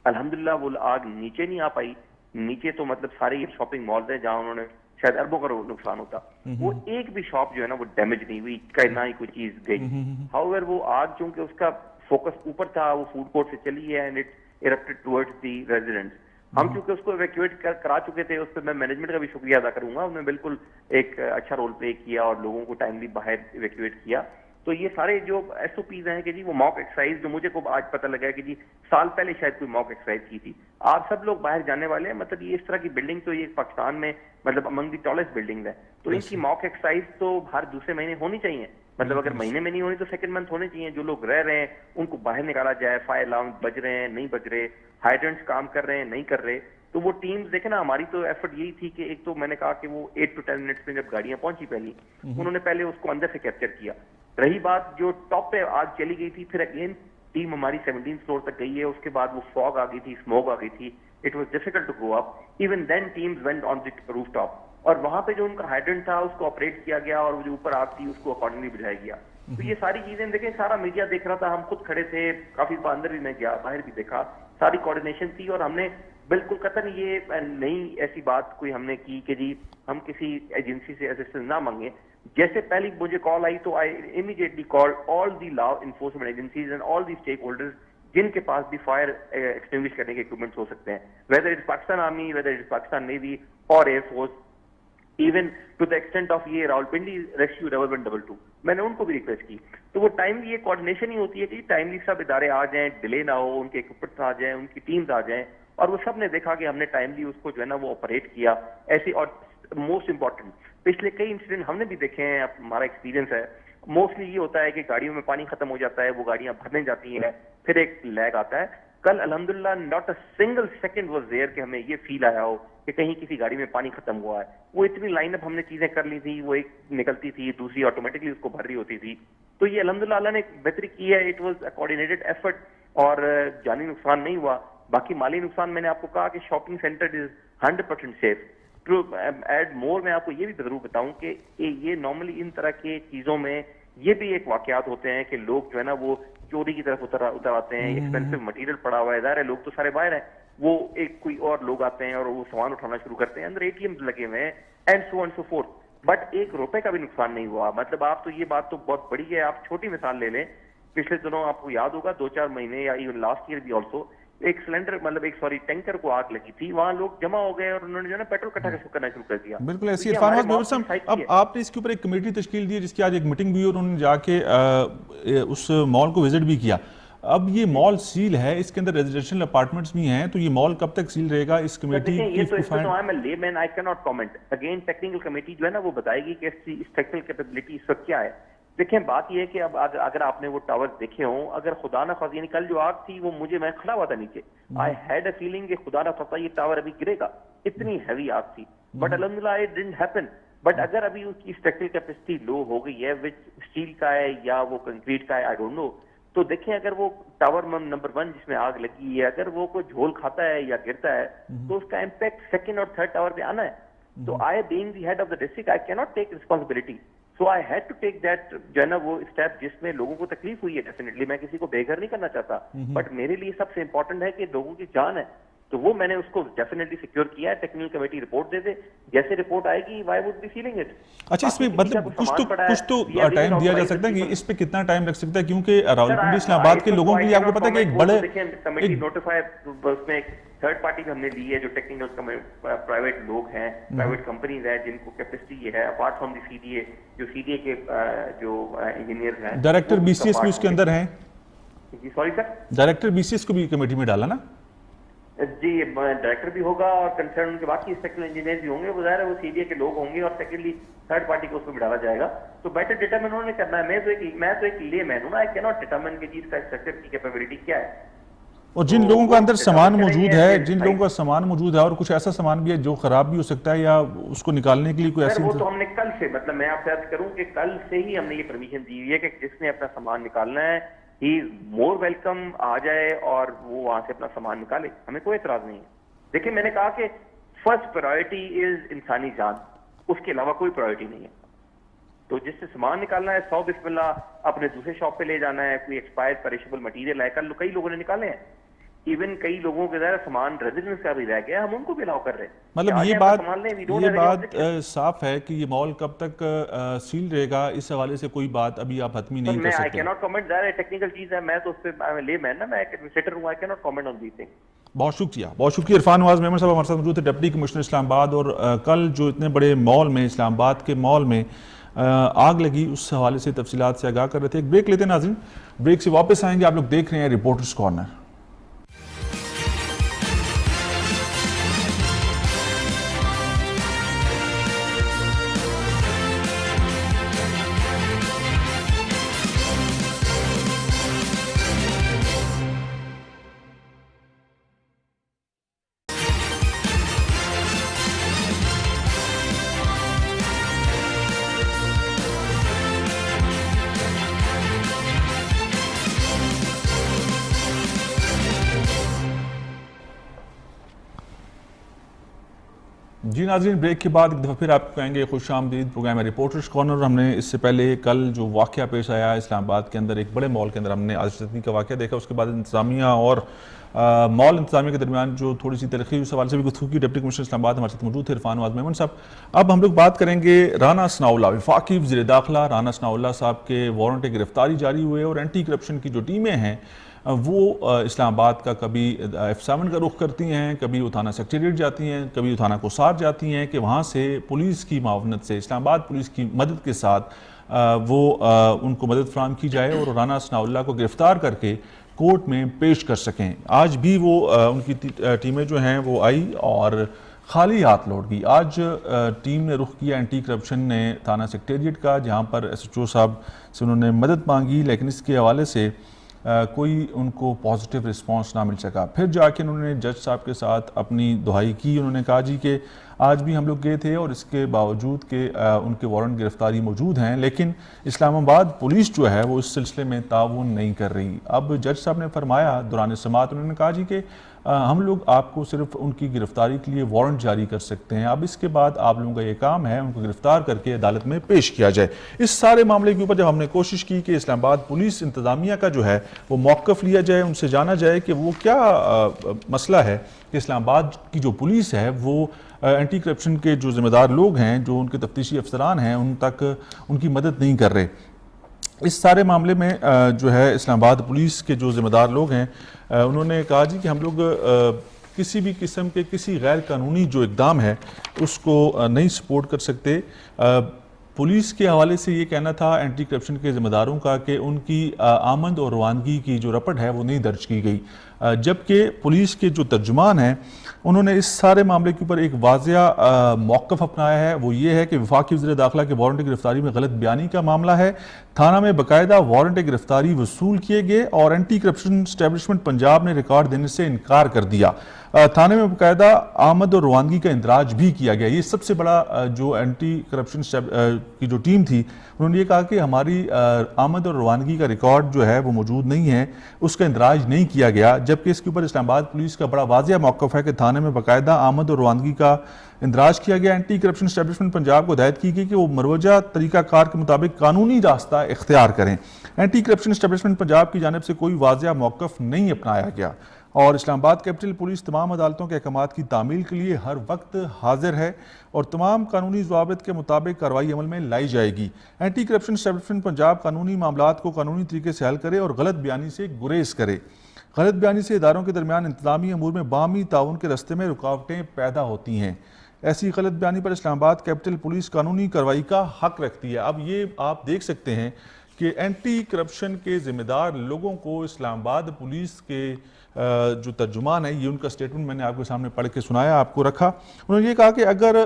S3: الحمدللہ وہ آگ نیچے نہیں آ پائی. نیچے تو مطلب سارے یہ شاپنگ مالز ہیں جہاں انہوں نے شاید اربوں کا نقصان ہوتا، وہ ایک بھی شاپ جو ہے نا وہ ڈیمیج نہیں ہوئی، نہ ہی کوئی چیز گئی. ہاؤور وہ آگ چونکہ اس کا فوکس اوپر تھا، وہ فوڈ کورٹ سے چلی ہے and it erupted towards the residents. ہم چونکہ اس کو ایویکویٹ کرا چکے تھے، اس پہ میں مینجمنٹ کا بھی شکریہ ادا کروں گا، انہوں نے بالکل ایک اچھا رول پلے کیا اور لوگوں کو ٹائملی باہر ایویکویٹ کیا. تو یہ سارے جو ایس او پیز ہیں کہ جی وہ موک ایکسرسائز جو مجھے کو آج پتہ لگا ہے کہ جی سال پہلے شاید کوئی موک ایکسرسائز کی تھی. آپ سب لوگ باہر جانے والے ہیں، مطلب یہ اس طرح کی بلڈنگ تو یہ پاکستان میں مطلب امنگ دی ٹالسٹ بلڈنگ ہے، تو ان کی موک ایکسرسائز تو ہر دوسرے مہینے ہونی چاہیے. مطلب اگر مہینے میں نہیں ہونی تو سیکنڈ منتھ ہونے چاہیے. جو لوگ رہ رہے ہیں ان کو باہر نکالا جائے، فائر الارم بج رہے ہیں نہیں بج رہے، ہائیڈرنٹس کام کر رہے ہیں نہیں کر رہے. تو وہ ٹیمز دیکھیں نا، ہماری تو ایفرٹ یہی تھی کہ ایک تو میں نے کہا کہ وہ 8 to 10 منٹس میں جب گاڑیاں پہنچی پہلی انہوں نے پہلے اس کو اندر سے کیپچر کیا. رہی بات جو ٹاپ پہ آگ چلی گئی تھی، پھر اگین ٹیم ہماری 17 فلور تک گئی ہے. اس کے بعد وہ فاگ آ گئی تھی، اسموک آ گئی تھی، it was difficult to go up. Even then teams went on the rooftop, اور وہاں پہ جو ان کا ہائیڈرنٹ تھا اس کو آپریٹ کیا گیا اور وہ جو اوپر آگ تھی اس کو اکارڈنگلی بجھایا گیا. تو یہ ساری چیزیں دیکھیں, سارا میڈیا دیکھ رہا تھا, ہم خود کھڑے تھے, کافی بار اندر بھی میں گیا, باہر بھی دیکھا, ساری کوارڈینیشن تھی, اور ہم نے بالکل قطعاً یہ نہیں ایسی بات کوئی ہم نے کی کہ جی ہم کسی ایجنسی سے اسسٹنس نہ مانگیں. جیسے پہلی مجھے کال آئی تو I immediately call all the law enforcement agencies and all the stakeholders جن کے پاس بھی فائر ایکسٹنگوش کرنے کے اکوپمنٹس ہو سکتے ہیں, whether it Pakistan army, whether it Pakistan navy اور air force, even to the extent of یہ راولپنڈی ریسکیو 1112, میں نے ان کو بھی ریکویسٹ کی. تو وہ ٹائملی یہ کوارڈینیشن ہی ہوتی ہے کہ ٹائملی سب ادارے آ جائیں, ڈیلے نہ ہو, ان کے اکوپمنٹس آ جائیں, ان کی ٹیمز آ جائیں, اور وہ سب نے دیکھا کہ ہم نے ٹائملی اس کو جو ہے نا وہ آپریٹ کیا ایسے. اور موسٹ امپورٹنٹ پچھلے کئی انسیڈنٹ ہم نے بھی دیکھے ہیں, ہمارا ایکسپیرینس ہے, موسٹلی یہ ہوتا ہے کہ گاڑیوں میں پانی ختم ہو جاتا ہے, وہ گاڑیاں بھرنے جاتی ہیں, پھر ایک لیگ آتا ہے. کل الحمدللہ not a single second was there کہ ہمیں یہ فیل آیا ہو کہ کہیں کسی گاڑی میں پانی ختم ہوا ہے. وہ اتنی لائن اپ ہم نے چیزیں کر لی تھی, وہ ایک نکلتی تھی, دوسری آٹومیٹکلی اس کو بھر رہی ہوتی تھی. تو یہ الحمدللہ اللہ نے بہتری کی ہے, اٹ واز اے کوآرڈینیٹڈ ایفرٹ, اور جانی نقصان نہیں ہوا. باقی مالی نقصان میں نے آپ کو کہا کہ shopping centre is 100% safe. To add more, میں آپ کو یہ بھی ضرور بتاؤں کہ یہ نارملی ان طرح کے چیزوں میں یہ بھی ایک واقعات ہوتے ہیں کہ لوگ جو ہے نا وہ چوری کی طرف اتر آتے ہیں, ایکسپینسو مٹیریل پڑا ہوا ہے, ظاہر ہے لوگ تو سارے باہر ہیں, وہ ایک کوئی اور لوگ آتے ہیں اور وہ سامان اٹھانا شروع کرتے ہیں, اندر اے ٹی ایم لگے ہوئے ہیں, and so and so forth. But 1 روپے کا بھی نقصان نہیں ہوا. مطلب آپ تو یہ بات تو بہت بڑی ہے. آپ چھوٹی مثال لے لیں, پچھلے دنوں آپ کو یاد ہوگا 2-4 مہینے یا ایون لاسٹ ایئر بھی آلسو ایک سلنڈر مطلب ٹینکر کو آگ لگی تھی, وہاں لوگ جمع ہو گئے اور انہوں نے جو ہے نا پیٹرول اکٹھا کرنا شروع کر دیا.
S1: بالکل ایسی عرفان محمد صاحب, اب آپ نے اس کے اوپر ایک کمیٹی تشکیل دی ہے جس کی آج ایک میٹنگ بھی, اور انہوں نے جا کے اس مال کو وزٹ بھی کیا. اب یہ مال سیل ہے, اس کے اندر ریزیڈینشل اپارٹمنٹس بھی ہیں, تو یہ مال کب تک سیل رہے گا؟ اس کمیٹی
S3: یہ تو اس پہ تو میں layman, I can not comment. Again technical committee جو ہے نا وہ بتائے گی کہ اس ٹیکنیکل کیپیبلٹی اس وقت کیا ہے. دیکھیں بات یہ ہے کہ اب اگر آپ نے وہ ٹاور دیکھے ہوں, اگر خدا نہ خواستہ, یعنی کل جو آگ تھی وہ میں کھڑا ہوا تھا نیچے, آئی ہیڈ اے فیلنگ کہ خدا نہ خواستہ یہ ٹاور ابھی گرے گا, اتنی ہیوی آگ تھی. بٹ الحمدللہ اٹ ڈڈنٹ ہیپن. بٹ اگر ابھی اس کی ٹیکنیکل کیپیسٹی لو ہو گئی ہے, وچ اسٹیل کا ہے یا وہ کنکریٹ کا ہے, آئی ڈونٹ نو, تو دیکھیں اگر وہ ٹاور نمبر 1 جس میں آگ لگی ہے اگر وہ کوئی جھول کھاتا ہے یا گرتا ہے تو اس کا امپیکٹ 2nd اور 3rd ٹاور پہ آنا ہے. تو I being the head of the district, I کی not take responsibility. So I had to take that جو ہے نا وہ اسٹیپ جس میں لوگوں کو تکلیف ہوئی ہے. ڈیفینیٹلی میں کسی کو بے گھر نہیں کرنا چاہتا, بٹ میرے لیے سب سے امپورٹنٹ ہے کہ لوگوں کی جان ہے, تو وہ میں نے اس کو ڈیفینیٹلی سیکیور کیا ہے. ٹیکنیکل کمیٹی رپورٹ دے دے, جیسے رپورٹ آئے گی why would be feeling it.
S1: اچھا, اس میں مطلب کچھ تو ٹائم دیا جا سکتا ہے کہ اس پہ کتنا ٹائم لگ سکتا ہے, کیونکہ راولپنڈی اسلام آباد کے لوگوں کے لیے آپ کو پتا ہے کہ ایک بڑے
S3: کمیٹی نوٹیفائی, اس میں 3rd پارٹی ہم نے لی ہے جو ٹیکنیکل پرائیویٹ لوگ ہیں, پرائیویٹ کمپنیز ہیں جن کو کیپیسٹی یہ ہے, apart from the C D A, جو سی ڈی اے کے جو انجینئرز ہیں,
S1: ڈائریکٹر بی سی ایس بھی اس کے اندر ہیں.
S3: جی sorry sir,
S1: director B C S کو بھی کمیٹی میں ڈالا نا؟
S3: جی ڈائریکٹر بھی ہوگا اور کنسرن ان کے باقی اسٹرکچرل انجینئر بھی ہوں گے, وہ ظاہر ہے وہ سی ڈی اے کے لوگ ہوں گے, اور سیکنڈلی 3rd پارٹی کو اس میں ڈالا جائے گا. تو بیٹر ڈیٹرمن انہوں نے کرنا ہے. میں تو ایک لے مین ہوں نا, آئی کی ناٹ ڈیٹرمن کہ اس کا اسٹرکچر کی کیپیبلٹی کیا ہے.
S1: اور جن لوگوں کا اندر سامان موجود ہے, جن لوگوں کا سامان موجود ہے اور کچھ ایسا سامان بھی ہے جو خراب بھی ہو سکتا ہے, یا اس کو نکالنے کے لیے کوئی ایسی,
S3: وہ تو ہم نے کل سے, مطلب میں آپ سے عرض کروں کہ کل سے ہی ہم نے یہ پرمیشن دی ہوئی ہے کہ جس نے اپنا سامان نکالنا ہے ہی از مور ویلکم, آ جائے اور وہ وہاں سے اپنا سامان نکالے, ہمیں کوئی اعتراض نہیں ہے. دیکھیں میں نے کہا کہ فرسٹ پرائرٹی از انسانی جان, اس کے علاوہ کوئی پرائرٹی نہیں ہے. تو جس سے سامان نکالنا ہے 100 بسم اللہ اپنے دوسرے شاپ پہ لے جانا ہے, کوئی ایکسپائر پیریشیبل مٹیریل ہے, کل کئی لوگوں نے نکالے ہیں, ایون کئی لوگوں کے ذرا سامان ریزیڈنس کا بھی رہ گیا, ہم ان کو بھی الاؤ کر رہے ہیں.
S1: مطلب یہ بات صاف ہے کہ یہ مال کب تک سیل رہے گا, اس حوالے سے کوئی بات ابھی آپ حتمی نہیں کر سکتے.
S3: I cannot comment, ظاہر ہے ٹیکنیکل چیز ہے, میں تو اس پہ لے مین نا, میں ایڈمنسٹریٹر ہوں, I cannot comment on these things.
S1: بہت شکریہ, بہت شکریہ. عرفان نواز میمن صاحب ہمارے ساتھ موجود تھے, ڈپٹی کمشنر اسلام آباد. اور کل جو اتنے بڑے مال میں, اسلام آباد کے مال میں آگ لگی, اس حوالے سے تفصیلات سے آگاہ کر رہے تھے. ایک بریک لیتے ہیں ناظرین, بریک سے واپس آئیں گے. آپ لوگ دیکھ رہے ہیں رپورٹرز کارنر. جی ناظرین، بریک کے بعد ایک دفعہ پھر آپ کو کہیں گے خوش آمدید پروگرام ہے رپورٹرز کارنر۔ ہم نے اس سے پہلے کل جو واقعہ پیش آیا اسلام آباد کے اندر، ایک بڑے مال کے اندر ہم نے آتش زنی کا واقعہ دیکھا، اس کے بعد انتظامیہ اور مال انتظامیہ کے درمیان جو تھوڑی سی تلخی اس حوالے سے بھی گفتگو کی۔ ڈپٹی کمشنر اسلام آباد ہمارے ساتھ موجود تھے عرفان نواز میمن صاحب۔ اب ہم لوگ بات کریں گے رانا ثناءاللہ، وفاقی وزیر داخلہ رانا ثناءاللہ صاحب کے وارنٹ گرفتاری جاری ہوئے، اور اینٹی کرپشن کی جو ٹیمیں ہیں وہ اسلام آباد کا کبھی F7 کا رخ کرتی ہیں، کبھی وہ تھانہ سیکریٹریٹ جاتی ہیں، کبھی وہ تھانہ کوسار جاتی ہیں کہ وہاں سے پولیس کی معاونت سے، اسلام آباد پولیس کی مدد کے ساتھ وہ ان کو مدد فراہم کی جائے اور رانا ثناءاللہ کو گرفتار کر کے کورٹ میں پیش کر سکیں۔ آج بھی وہ ان کی ٹیمیں جو ہیں وہ آئی اور خالی ہاتھ لوٹ گئی۔ آج ٹیم نے رخ کیا اینٹی کرپشن نے تھانہ سیکریٹریٹ کا، جہاں پر SHO صاحب سے انہوں نے مدد مانگی، لیکن اس کے حوالے سے کوئی ان کو پازیٹیو رسپانس نہ مل سکا۔ پھر جا کے انہوں نے جج صاحب کے ساتھ اپنی دہائی کی، انہوں نے کہا جی کہ آج بھی ہم لوگ گئے تھے اور اس کے باوجود کہ ان کے وارنٹ گرفتاری موجود ہیں، لیکن اسلام آباد پولیس جو ہے وہ اس سلسلے میں تعاون نہیں کر رہی۔ اب جج صاحب نے فرمایا دوران سماعت، انہوں نے کہا جی کہ ہم لوگ آپ کو صرف ان کی گرفتاری کے لیے وارنٹ جاری کر سکتے ہیں، اب اس کے بعد آپ لوگوں کا یہ کام ہے ان کو گرفتار کر کے عدالت میں پیش کیا جائے۔ اس سارے معاملے کے اوپر جب ہم نے کوشش کی کہ اسلام آباد پولیس انتظامیہ کا جو ہے وہ موقف لیا جائے، ان سے جانا جائے کہ وہ کیا مسئلہ ہے کہ اسلام آباد کی جو پولیس ہے وہ اینٹی کرپشن کے جو ذمہ دار لوگ ہیں، جو ان کے تفتیشی افسران ہیں، ان تک ان کی مدد نہیں کر رہے۔ اس سارے معاملے میں جو ہے اسلام آباد پولیس کے جو ذمہ دار لوگ ہیں انہوں نے کہا جی کہ ہم لوگ کسی بھی قسم کے کسی غیر قانونی جو اقدام ہے اس کو نہیں سپورٹ کر سکتے۔ پولیس کے حوالے سے یہ کہنا تھا اینٹی کرپشن کے ذمہ داروں کا کہ ان کی آمد اور روانگی کی جو رپٹ ہے وہ نہیں درج کی گئی، جبکہ پولیس کے جو ترجمان ہیں انہوں نے اس سارے معاملے کے اوپر ایک واضح موقف اپنایا ہے، وہ یہ ہے کہ وفاقی وزیر داخلہ کے وارنٹ گرفتاری میں غلط بیانی کا معاملہ ہے، تھانہ میں باقاعدہ وارنٹ گرفتاری وصول کیے گئے اور اینٹی کرپشن اسٹیبلشمنٹ پنجاب نے ریکارڈ دینے سے انکار کر دیا، تھانے میں باقاعدہ آمد اور روانگی کا اندراج بھی کیا گیا۔ یہ سب سے بڑا جو اینٹی کرپشن کی جو ٹیم تھی انہوں نے یہ کہا کہ ہماری آمد اور روانگی کا ریکارڈ جو ہے وہ موجود نہیں ہے، اس کا اندراج نہیں کیا گیا، جبکہ اس کے اوپر اسلام آباد پولیس کا بڑا واضح موقف ہے کہ تھانے میں باقاعدہ آمد اور روانگی کا اندراج کیا گیا۔ اینٹی کرپشن اسٹیبلشمنٹ پنجاب کو ہدایت کی گئی کہ وہ مروجہ طریقہ کار کے مطابق قانونی راستہ اختیار کریں۔ اینٹی کرپشن اسٹیبلشمنٹ پنجاب کی جانب سے کوئی واضح موقف نہیں اپنایا گیا، اور اسلام آباد کیپٹل پولیس تمام عدالتوں کے احکامات کی تعمیل کے لیے ہر وقت حاضر ہے اور تمام قانونی ضوابط کے مطابق کارروائی عمل میں لائی جائے گی۔ اینٹی کرپشن اسٹیبلشمنٹ پنجاب قانونی معاملات کو قانونی طریقے سے حل کرے اور غلط بیانی سے گریز کرے۔ غلط بیانی سے اداروں کے درمیان انتظامی امور میں باہمی تعاون کے راستے میں رکاوٹیں پیدا ہوتی ہیں۔ ایسی غلط بیانی پر اسلام آباد کیپٹل پولیس قانونی کارروائی کا حق رکھتی ہے۔ اب یہ آپ دیکھ سکتے ہیں کہ اینٹی کرپشن کے ذمہ دار لوگوں کو اسلام آباد پولیس کے جو ترجمان ہے، یہ ان کا سٹیٹمنٹ میں نے آپ کے سامنے پڑھ کے سنایا، آپ کو رکھا۔ انہوں نے یہ کہا کہ اگر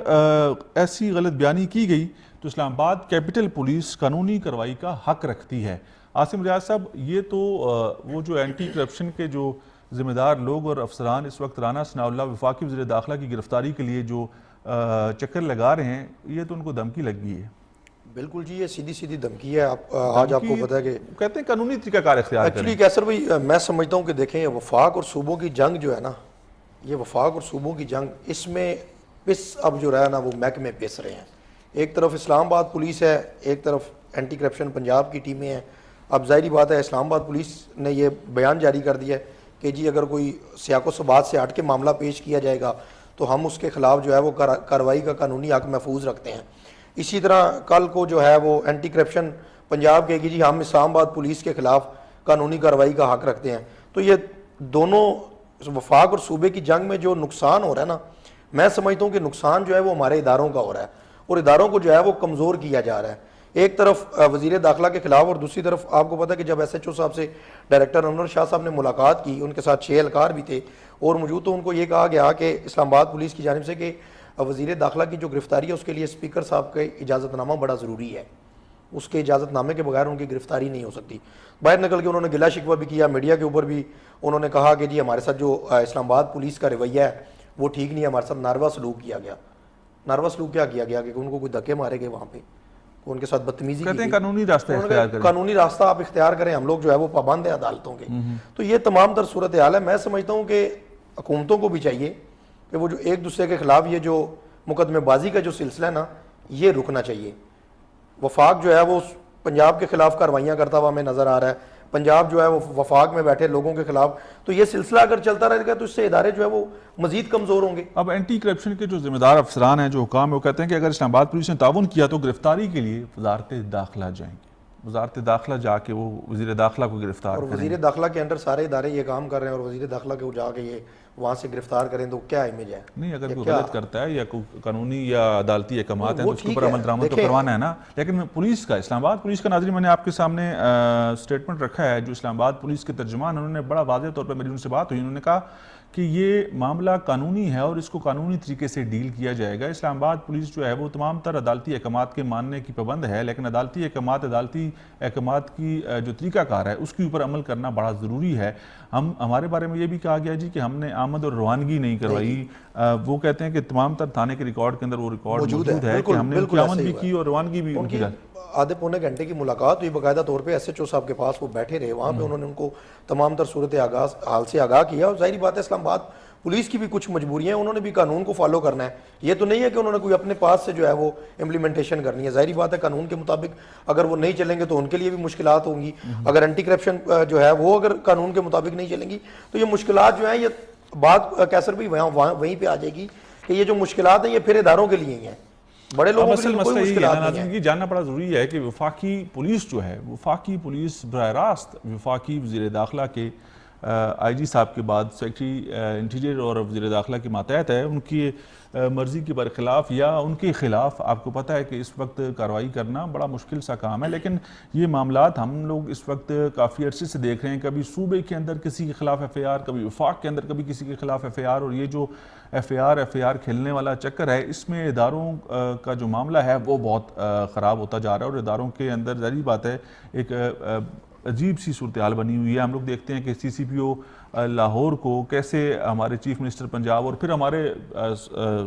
S1: ایسی غلط بیانی کی گئی تو اسلام آباد کیپٹل پولیس قانونی کارروائی کا حق رکھتی ہے۔ عاصم ریاض صاحب، یہ تو وہ جو اینٹی کرپشن کے جو ذمہ دار لوگ اور افسران اس وقت رانا ثناءاللہ وفاقی وزیر داخلہ کی گرفتاری کے لیے جو چکر لگا رہے ہیں، یہ تو ان کو دھمکی لگ گئی ہے۔
S2: بالکل جی، یہ سیدھی سیدھی دھمکی ہے۔ آج آپ کو پتہ ہے کہ
S1: کہتے ہیں قانونی طریقہ کار اختیار کریں۔
S2: ایکچولی کیسر بھائی، میں سمجھتا ہوں کہ دیکھیں یہ وفاق اور صوبوں کی جنگ جو ہے نا، یہ وفاق اور صوبوں کی جنگ، اس میں پس اب جو رہا ہے نا وہ محکمے پس رہے ہیں۔ ایک طرف اسلام آباد پولیس ہے، ایک طرف اینٹی کرپشن پنجاب کی ٹیمیں ہیں۔ اب ظاہری بات ہے اسلام آباد پولیس نے یہ بیان جاری کر دیا ہے کہ جی اگر کوئی سیاق و سبات سے ہٹ کے معاملہ پیش کیا جائے گا تو ہم اس کے خلاف جو ہے وہ کارروائی کا قانونی حق محفوظ رکھتے ہیں۔ اسی طرح کل کو جو ہے وہ اینٹی کرپشن پنجاب کہے گی جی ہم اسلام آباد پولیس کے خلاف قانونی کارروائی کا حق رکھتے ہیں۔ تو یہ دونوں وفاق اور صوبے کی جنگ میں جو نقصان ہو رہا ہے نا، میں سمجھتا ہوں کہ نقصان جو ہے وہ ہمارے اداروں کا ہو رہا ہے اور اداروں کو جو ہے وہ کمزور کیا جا رہا ہے۔ ایک طرف وزیر داخلہ کے خلاف اور دوسری طرف آپ کو پتہ ہے کہ جب SHO صاحب سے ڈائریکٹر انور شاہ صاحب نے ملاقات کی، ان کے ساتھ 6 اہلکار بھی تھے اور موجود، تو ان کو یہ کہا گیا کہ اسلام آباد پولیس کی جانب سے کہ وزیر داخلہ کی جو گرفتاری ہے اس کے لیے اسپیکر صاحب کا اجازت نامہ بڑا ضروری ہے، اس کے اجازت نامے کے بغیر ان کی گرفتاری نہیں ہو سکتی۔ باہر نکل کے انہوں نے گلہ شکوہ بھی کیا، میڈیا کے اوپر بھی انہوں نے کہا کہ جی ہمارے ساتھ جو اسلام آباد پولیس کا رویہ ہے وہ ٹھیک نہیں ہے، ہمارے ساتھ ناروا سلوک کیا گیا۔ ناروا سلوک کیا کیا گیا کہ ان کو کوئی دھکے مارے گئے وہاں پہ، ان کے ساتھ بدتمیزی کی گئی۔
S1: قانونی راستہ اختیار کریں،
S2: قانونی راستہ آپ اختیار کریں، ہم لوگ جو ہے وہ پابند ہیں عدالتوں کے۔ تو یہ تمام تر صورتحال ہے۔ میں سمجھتا ہوں کہ حکومتوں کو بھی چاہیے کہ وہ جو ایک دوسرے کے خلاف یہ جو مقدمے بازی کا جو سلسلہ ہے نا یہ رکنا چاہیے. وفاق جو ہے وہ پنجاب کے خلاف کاروائیاں کرتا ہوا ہمیں نظر آ رہا ہے, پنجاب جو ہے وہ وفاق میں بیٹھے لوگوں کے خلاف, تو یہ سلسلہ اگر چلتا رہے گا تو اس سے ادارے جو ہے وہ مزید کمزور ہوں گے.
S1: اب اینٹی کرپشن کے جو ذمہ دار افسران ہیں, جو حکام ہیں, وہ کہتے ہیں کہ اگر اسلام آباد پولیس نے تعاون کیا تو گرفتاری کے لیے وزارت داخلہ جائیں گے. وزارت داخلہ جا کے وہ وزیر داخلہ کو گرفتار
S2: اور
S1: کریں.
S2: وزیر داخلہ کے انڈر سارے ادارے یہ کام کر رہے ہیں, اور وزیر داخلہ کے جا کے یہ وہاں سے گرفتار کریں تو کیا امیج ہے؟
S1: نہیں, اگر کوئی غلط کرتا ہے یا کوئی قانونی یا عدالتی احکامات ہیں تو اس کے اوپر عمل درآمد تو کروانا ہے نا. لیکن پولیس کا, اسلام آباد پولیس کا, ناظرین میں نے آپ کے سامنے سٹیٹمنٹ رکھا ہے جو اسلام آباد پولیس کے ترجمان, انہوں نے بڑا واضح طور پر, میری ان سے بات ہوئی, انہوں نے کہا کہ یہ معاملہ قانونی ہے اور اس کو قانونی طریقے سے ڈیل کیا جائے گا. اسلام آباد پولیس جو ہے وہ تمام تر عدالتی احکامات کے ماننے کی پابند ہے, لیکن عدالتی احکامات کی جو طریقہ کار ہے اس کے اوپر عمل کرنا بڑا ضروری ہے. ہمارے بارے میں یہ بھی کہا گیا جی کہ ہم نے آمد اور روانگی نہیں کروائی. وہ کہتے ہیں کہ تمام تر تھانے کے ریکارڈ کے اندر وہ ریکارڈ موجود ہے کہ ہم نے ان کی آمد بھی کی اور روانگی بھی ان کی.
S2: آدھے پونے گھنٹے کی ملاقات ہوئی باقاعدہ طور پہ ایس ایچ او صاحب کے پاس, وہ بیٹھے رہے وہاں پہ, انہوں نے ان کو تمام تر صورت حال سے آگاہ کیا. اور ظاہری بات ہے اسلام آباد پولیس کی بھی کچھ مجبوریاں ہیں, انہوں نے بھی قانون کو فالو کرنا ہے. یہ تو نہیں ہے کہ انہوں نے کوئی اپنے پاس سے جو ہے وہ امپلیمنٹیشن کرنی ہے. ظاہری بات ہے قانون کے مطابق اگر وہ نہیں چلیں گے تو ان کے لیے بھی مشکلات ہوں گی. اگر اینٹی کرپشن جو ہے وہ اگر قانون کے مطابق نہیں چلیں گی تو یہ مشکلات جو ہیں, یہ بات کیسر بھی وہیں پہ آ جائے گی کہ یہ جو مشکلات ہیں یہ پھر اداروں کے لیے ہی ہیں, بڑے لوگوں کے لیے کوئی مشکلات نہیں ہے.
S1: یہ جاننا بڑا ضروری ہے کہ وفاقی پولیس جو ہے, وفاقی پولیس براہ راست وفاقی وزیر داخلہ کے آئی جی صاحب کے بعد سیکرٹری انٹیریئر اور وزیر داخلہ کے ماتحت ہے. ان کی مرضی کے برخلاف یا ان کے خلاف آپ کو پتہ ہے کہ اس وقت کارروائی کرنا بڑا مشکل سا کام ہے. لیکن یہ معاملات ہم لوگ اس وقت کافی عرصے سے دیکھ رہے ہیں, کبھی صوبے کے اندر کسی کے خلاف ایف آئی آر, کبھی وفاق کے اندر کبھی کسی کے خلاف ایف آئی آر, اور یہ جو ایف آئی آر کھیلنے والا چکر ہے, اس میں اداروں کا جو معاملہ ہے وہ بہت خراب ہوتا جا رہا ہے. اور اداروں کے اندر ظاہری بات ہے ایک عجیب سی صورتحال بنی ہوئی ہے. ہم لوگ دیکھتے ہیں کہ سی سی پی او لاہور کو کیسے ہمارے چیف منسٹر پنجاب اور پھر ہمارے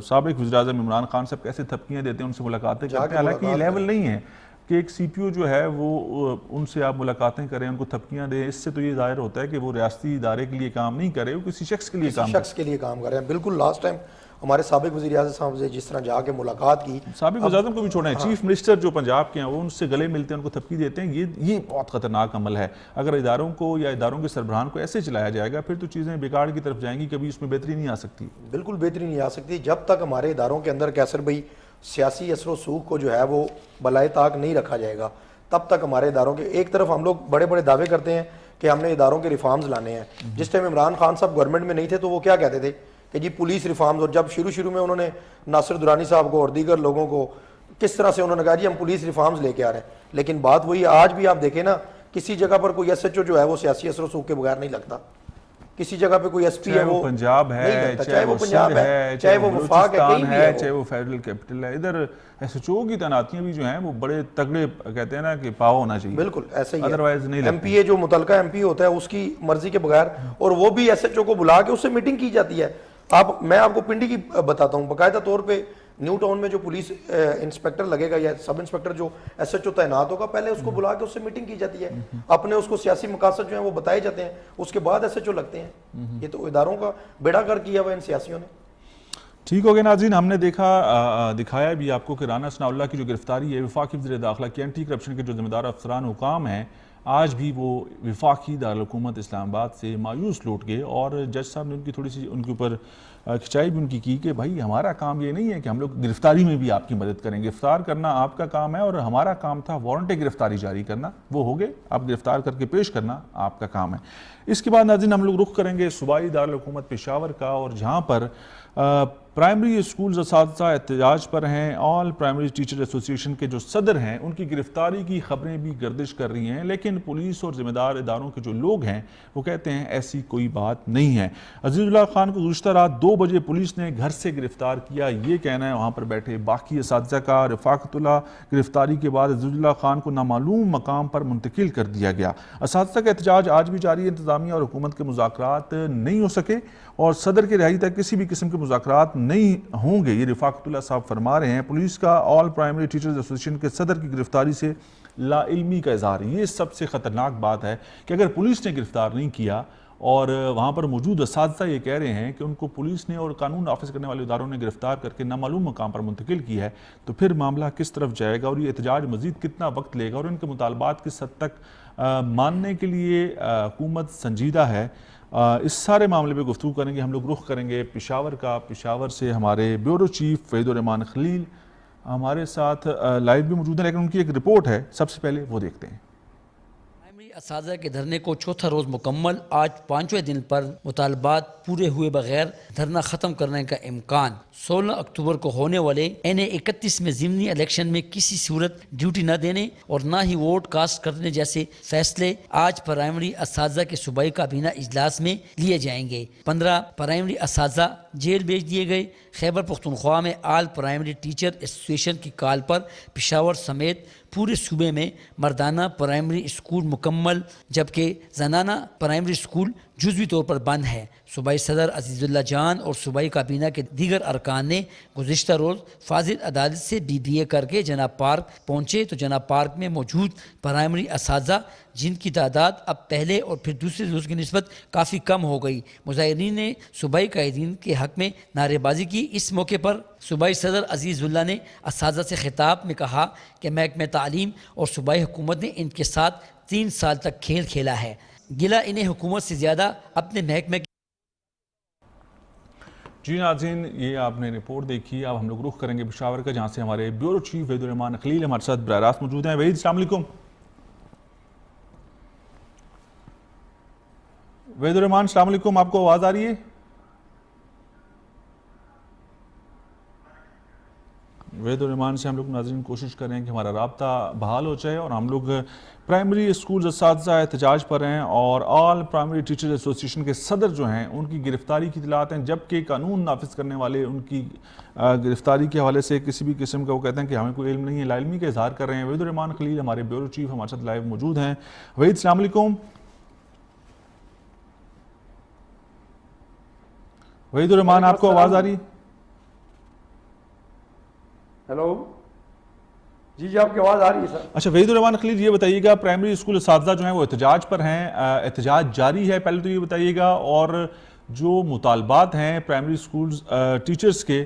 S1: سابق وزیر اعظم عمران خان صاحب کیسے تھپکیاں دیتے ہیں, ان سے ملاقاتیں کرتے ہیں. حالانکہ یہ لیول نہیں ہے کہ ایک سی پی او جو ہے وہ ان سے آپ ملاقاتیں کریں, ان کو تھپکیاں دیں. اس سے تو یہ ظاہر ہوتا ہے کہ وہ ریاستی ادارے کے لیے کام نہیں کرے, وہ کسی شخص کے لیے کام
S2: کر رہے ہیں. بالکل لاسٹ ٹائم ہمارے سابق وزیر اعظم صاحب سے جس طرح جا کے ملاقات کی,
S1: سابق وزیر اعظم کو بھی چھوڑیں, چیف منسٹر جو پنجاب کے ہیں وہ ان سے گلے ملتے ہیں, ان کو تھپکی دیتے ہیں. یہ بہت خطرناک عمل ہے. اگر اداروں کو یا اداروں کے سربراہان کو ایسے چلایا جائے گا پھر تو چیزیں بگاڑ کی طرف جائیں گی, کبھی اس میں بہتری نہیں آ سکتی.
S2: بالکل بہتری نہیں آ سکتی جب تک ہمارے اداروں کے اندر کیسر بھائی سیاسی اثر و سوق کو جو ہے وہ بالائے طاق نہیں رکھا جائے گا, تب تک ہمارے اداروں کے ایک طرف ہم لوگ بڑے بڑے دعوے کرتے ہیں کہ ہم نے اداروں کے ریفارمز لانے ہیں. جس ٹائم عمران خان صاحب گورنمنٹ میں نہیں تھے تو وہ کیا کہتے تھے کہ جی پولیس ریفارمز, اور جب شروع میں انہوں نے ناصر درانی صاحب کو اور دیگر لوگوں کو کس طرح سے انہوں نے کہا جی ہم پولیس ریفارمز لے کے آ رہے ہیں. لیکن بات وہی, آج بھی آپ دیکھیں نا کسی جگہ پر کوئی ایس ایچ او جو ہے وہ سیاسی اثر و سوق کے بغیر نہیں لگتا, کسی جگہ پہ کوئی ایس پی ہے وہ
S1: پنجاب ہے, چاہے وہ پنجاب ہے,
S2: چاہے وہ وفاق ہے,
S1: چاہے وہ فیڈرل کیپٹل ہے. ادھر ایس ایچ او کی تعیناتیاں بھی جو ہیں وہ بڑے تگڑے کہتے ہیں نا کہ پاؤ ہونا چاہیے.
S2: بالکل ایسے ہی
S1: ادروائز نہیں.
S2: ایم پی اے جو متعلقہ ایم پی ہوتا ہے اس کی مرضی کے بغیر, اور وہ بھی ایس ایچ او کو بلا کے اس سے میٹنگ کی جاتی ہے. میں آپ کو پنڈی کی بتاتا ہوں, باقاعدہ طور پہ نیو ٹاؤن میں جو پولیس انسپیکٹر لگے گا یا سب انسپیکٹر جو ایس ایچ او تعینات ہوگا, پہلے اس کو بلا کے اس سے میٹنگ کی جاتی ہے, اپنے اس کو سیاسی مقاصد جو ہیں وہ بتائے جاتے ہیں, اس کے بعد ایس ایچ او لگتے ہیں. یہ تو اداروں کا بیڑا گر کیا ہوا ان سیاسیوں نے.
S1: ٹھیک ہو گیا ناظرین, ہم نے دکھایا بھی آپ کو کہ رانا ثناء اللہ کی جو گرفتاری ہے, وفاقی وزیر داخلہ کی اینٹی کرپشن کے جو ذمہ دار افسران حکام ہیں, آج بھی وہ وفاقی دارالحکومت اسلام آباد سے مایوس لوٹ گئے. اور جج صاحب نے ان کی تھوڑی سی ان کے اوپر کھچائی بھی ان کی کہ بھائی ہمارا کام یہ نہیں ہے کہ ہم لوگ گرفتاری میں بھی آپ کی مدد کریں, گرفتار کرنا آپ کا کام ہے اور ہمارا کام تھا وارنٹ گرفتاری جاری کرنا, وہ ہو گئے, آپ گرفتار کر کے پیش کرنا آپ کا کام ہے. اس کے بعد ناظرین ہم لوگ رخ کریں گے صوبائی دارالحکومت پشاور کا, اور جہاں پر پرائمری اسکولز اساتذہ احتجاج پر ہیں. آل پرائمری ٹیچر ایسوسی ایشن کے جو صدر ہیں ان کی گرفتاری کی خبریں بھی گردش کر رہی ہیں, لیکن پولیس اور ذمہ دار اداروں کے جو لوگ ہیں وہ کہتے ہیں ایسی کوئی بات نہیں ہے. عزیز اللہ خان کو گزشتہ رات 2 بجے پولیس نے گھر سے گرفتار کیا, یہ کہنا ہے وہاں پر بیٹھے باقی اساتذہ کا. رفاقت اللہ گرفتاری کے بعد عزیز اللہ خان کو نامعلوم مقام پر منتقل کر دیا گیا. اساتذہ کا احتجاج آج بھی جاری ہے. انتظامیہ اور حکومت کے مذاکرات نہیں ہو سکے اور صدر کے رہائی تک کسی بھی قسم کے مذاکرات نہیں ہوں گے, یہ رفاقت اللہ صاحب فرما رہے ہیں. پولیس کا آل پرائمری ٹیچرز ایسوسی ایشن کے صدر کی گرفتاری سے لا علمی کا اظہار. یہ سب سے خطرناک بات ہے کہ اگر پولیس نے گرفتار نہیں کیا اور وہاں پر موجود اساتذہ یہ کہہ رہے ہیں کہ ان کو پولیس نے اور قانون نافذ کرنے والے اداروں نے گرفتار کر کے نامعلوم مقام پر منتقل کی ہے، تو پھر معاملہ کس طرف جائے گا اور یہ احتجاج مزید کتنا وقت لے گا اور ان کے مطالبات کس حد تک ماننے کے لیے حکومت سنجیدہ ہے، اس سارے معاملے پہ گفتگو کریں گے. ہم لوگ رخ کریں گے پشاور کا. پشاور سے ہمارے بیورو چیف وحید الرحمان خلیل ہمارے ساتھ لائیو بھی موجود ہیں، لیکن ان کی ایک رپورٹ ہے، سب سے پہلے وہ دیکھتے ہیں.
S4: پرائمری اساتذہ کے دھرنے کو چوتھا روز مکمل. آج 5ویں دن پر مطالبات پورے ہوئے بغیر دھرنا ختم کرنے کا امکان. 16 اکتوبر کو ہونے والے NA-31 میں ضمنی الیکشن میں کسی صورت ڈیوٹی نہ دینے اور نہ ہی ووٹ کاسٹ کرنے جیسے فیصلے آج پرائمری اساتذہ کے صوبائی کابینہ اجلاس میں لیے جائیں گے. 15 پرائمری اساتذہ جیل بھیج دیے گئے. خیبر پختونخوا میں آل پرائمری ٹیچر ایسوسی ایشن کی کال پر پشاور سمیت پورے صوبے میں مردانہ پرائمری اسکول مکمل جبکہ زنانہ پرائمری اسکول جزوی طور پر بند ہے. صوبائی صدر عزیز اللہ جان اور صوبائی کابینہ کے دیگر ارکان نے گزشتہ روز فاضل عدالت سے BBA کر کے جناب پارک پہنچے تو جناب پارک میں موجود پرائمری اساتذہ جن کی تعداد اب پہلے اور پھر دوسرے روز کی نسبت کافی کم ہو گئی. مظاہرین نے صوبائی قائدین کے حق میں نعرے بازی کی. اس موقع پر صوبائی صدر عزیز اللہ نے اساتذہ سے خطاب میں کہا کہ محکمہ تعلیم اور صوبائی حکومت نے ان کے ساتھ 3 سال تک کھیل کھیلا ہے. گلہ انہیں حکومت سے زیادہ اپنے محکمہ.
S1: جی ناظرین، یہ آپ نے رپورٹ دیکھی. اب ہم لوگ رخ کریں گے پشاور کا، جہاں سے ہمارے بیورو چیف وحید الرحمان خلیل ہمارے ساتھ براہ راست موجود ہیں. وحید، السلام علیکم. وحید الرحمان السلام علیکم، آپ کو آواز آ رہی ہے؟ وحید الرحمان سے ہم لوگ ناظرین کوشش کر رہے ہیں کہ ہمارا رابطہ بحال ہو جائے. اور ہم لوگ پرائمری اسکول اساتذہ احتجاج پر ہیں اور آل پرائمری ٹیچر ایسوسی ایشن کے صدر جو ہیں ان کی گرفتاری کی اطلاعات ہیں، جبکہ قانون نافذ کرنے والے ان کی گرفتاری کے حوالے سے کسی بھی قسم کا وہ کہتے ہیں کہ ہمیں کوئی علم نہیں ہے، لا علمی کا اظہار کر رہے ہیں. وحید الرحمان خلیل ہمارے بیورو چیف ہمارے ساتھ لائیو موجود ہیں. وحید السلام علیکم. وحید الرحمان آپ کو آواز آ رہی؟
S5: ہیلو جی آپ کی آواز آ رہی ہے سر.
S1: اچھا وحید الرحمان خلیل، یہ بتائیے گا پرائمری اسکول اساتذہ جو ہیں وہ احتجاج پر ہیں، احتجاج جاری ہے، پہلے تو یہ بتائیے گا، اور جو مطالبات ہیں پرائمری اسکول ٹیچرز کے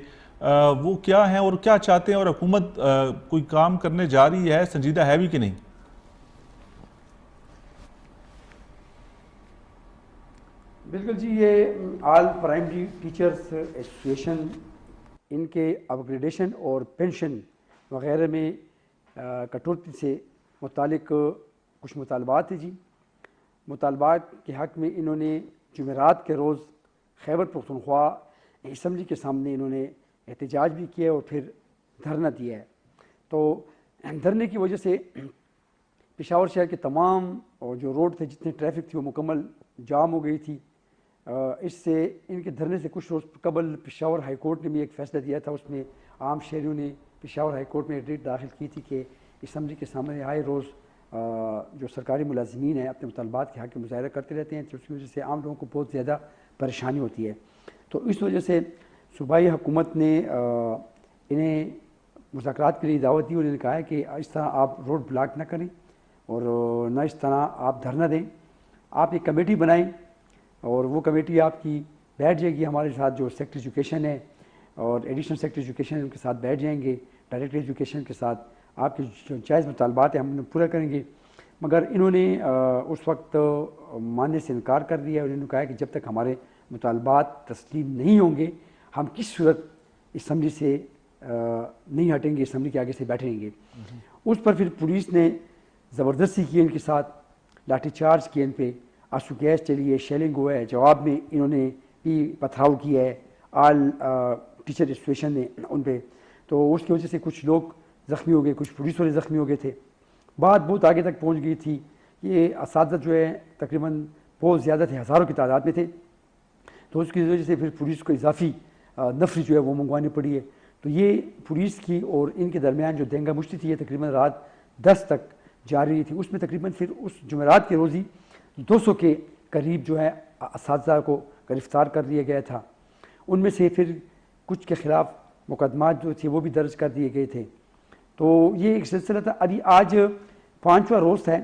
S1: وہ کیا ہیں اور کیا چاہتے ہیں، اور حکومت کوئی کام کرنے جا رہی ہے، سنجیدہ ہے بھی کہ نہیں؟
S5: بالکل جی، یہ آل پرائمری ٹیچرز ایسوسی ایشن ان کے اپ گریڈیشن اور پینشن وغیرہ میں کٹوتی سے متعلق کچھ مطالبات ہیں جی. مطالبات کے حق میں انہوں نے جمعرات کے روز خیبر پختونخوا اسمبلی کے سامنے انہوں نے احتجاج بھی کیا اور پھر دھرنا دیا ہے. تو دھرنے کی وجہ سے پشاور شہر کے تمام جو روڈ تھے، جتنے ٹریفک تھی، وہ مکمل جام ہو گئی تھی. اس سے ان کے دھرنے سے کچھ روز قبل پشاور ہائی کورٹ نے بھی ایک فیصلہ دیا تھا. اس میں عام شہریوں نے پشاور ہائی کورٹ میں ریٹ داخل کی تھی کہ اسمبلی کے سامنے آئے روز جو سرکاری ملازمین ہیں اپنے مطالبات کے حق میں مظاہرہ کرتے رہتے ہیں، تو اس کی وجہ سے عام لوگوں کو بہت زیادہ پریشانی ہوتی ہے. تو اس وجہ سے صوبائی حکومت نے انہیں مذاکرات کے لیے دعوت دی. انہوں نے کہا ہے کہ اس طرح آپ روڈ بلاک نہ کریں اور نہ اس طرح آپ دھرنا دیں. آپ ایک کمیٹی بنائیں اور وہ کمیٹی آپ کی بیٹھ جائے گی ہمارے ساتھ، جو سیکٹری ایجوکیشن ہے اور ایڈیشنل سیکٹری ایجوکیشن ان کے ساتھ بیٹھ جائیں گے، ڈائریکٹر ایجوکیشن کے ساتھ آپ کے جو جائز مطالبات ہیں ہم انہیں پورا کریں گے. مگر انہوں نے اس وقت ماننے سے انکار کر دیا. انہوں نے کہا کہ جب تک ہمارے مطالبات تسلیم نہیں ہوں گے ہم کس صورت اسمبلی سے نہیں ہٹیں گے، اسمبلی کے آگے سے بیٹھیں گے. اس پر پھر پولیس نے زبردستی کی ان کے ساتھ، لاٹھی چارج کیا ان پہ، آنسو گیس چلی ہے، شیلنگ ہوا ہے. جواب میں انہوں نے بھی پتھراؤ کیا ہے آل ٹیچر ایسوسی ایشن نے ان پہ. تو اس کی وجہ سے کچھ لوگ زخمی ہو گئے، کچھ پولیس والے زخمی ہو گئے تھے. بات بہت آگے تک پہنچ گئی تھی. یہ اساتذہ جو ہے تقریباً بہت زیادہ تھے، ہزاروں کی تعداد میں تھے. تو اس کی وجہ سے پھر پولیس کو اضافی نفری جو ہے وہ منگوانی پڑی ہے. تو یہ پولیس کی اور ان کے درمیان جو دینگا مشتی تھی یہ تقریباً رات 10 تک جاری رہی تھی. اس میں تقریباً پھر اس جمعرات کے روز ہی 200 کے قریب جو ہے اساتذہ کو گرفتار کر لیا گیا تھا. ان میں سے پھر کچھ کے خلاف مقدمات جو تھے وہ بھی درج کر دیے گئے تھے. تو یہ ایک سلسلہ تھا. ابھی آج 5واں روز ہے.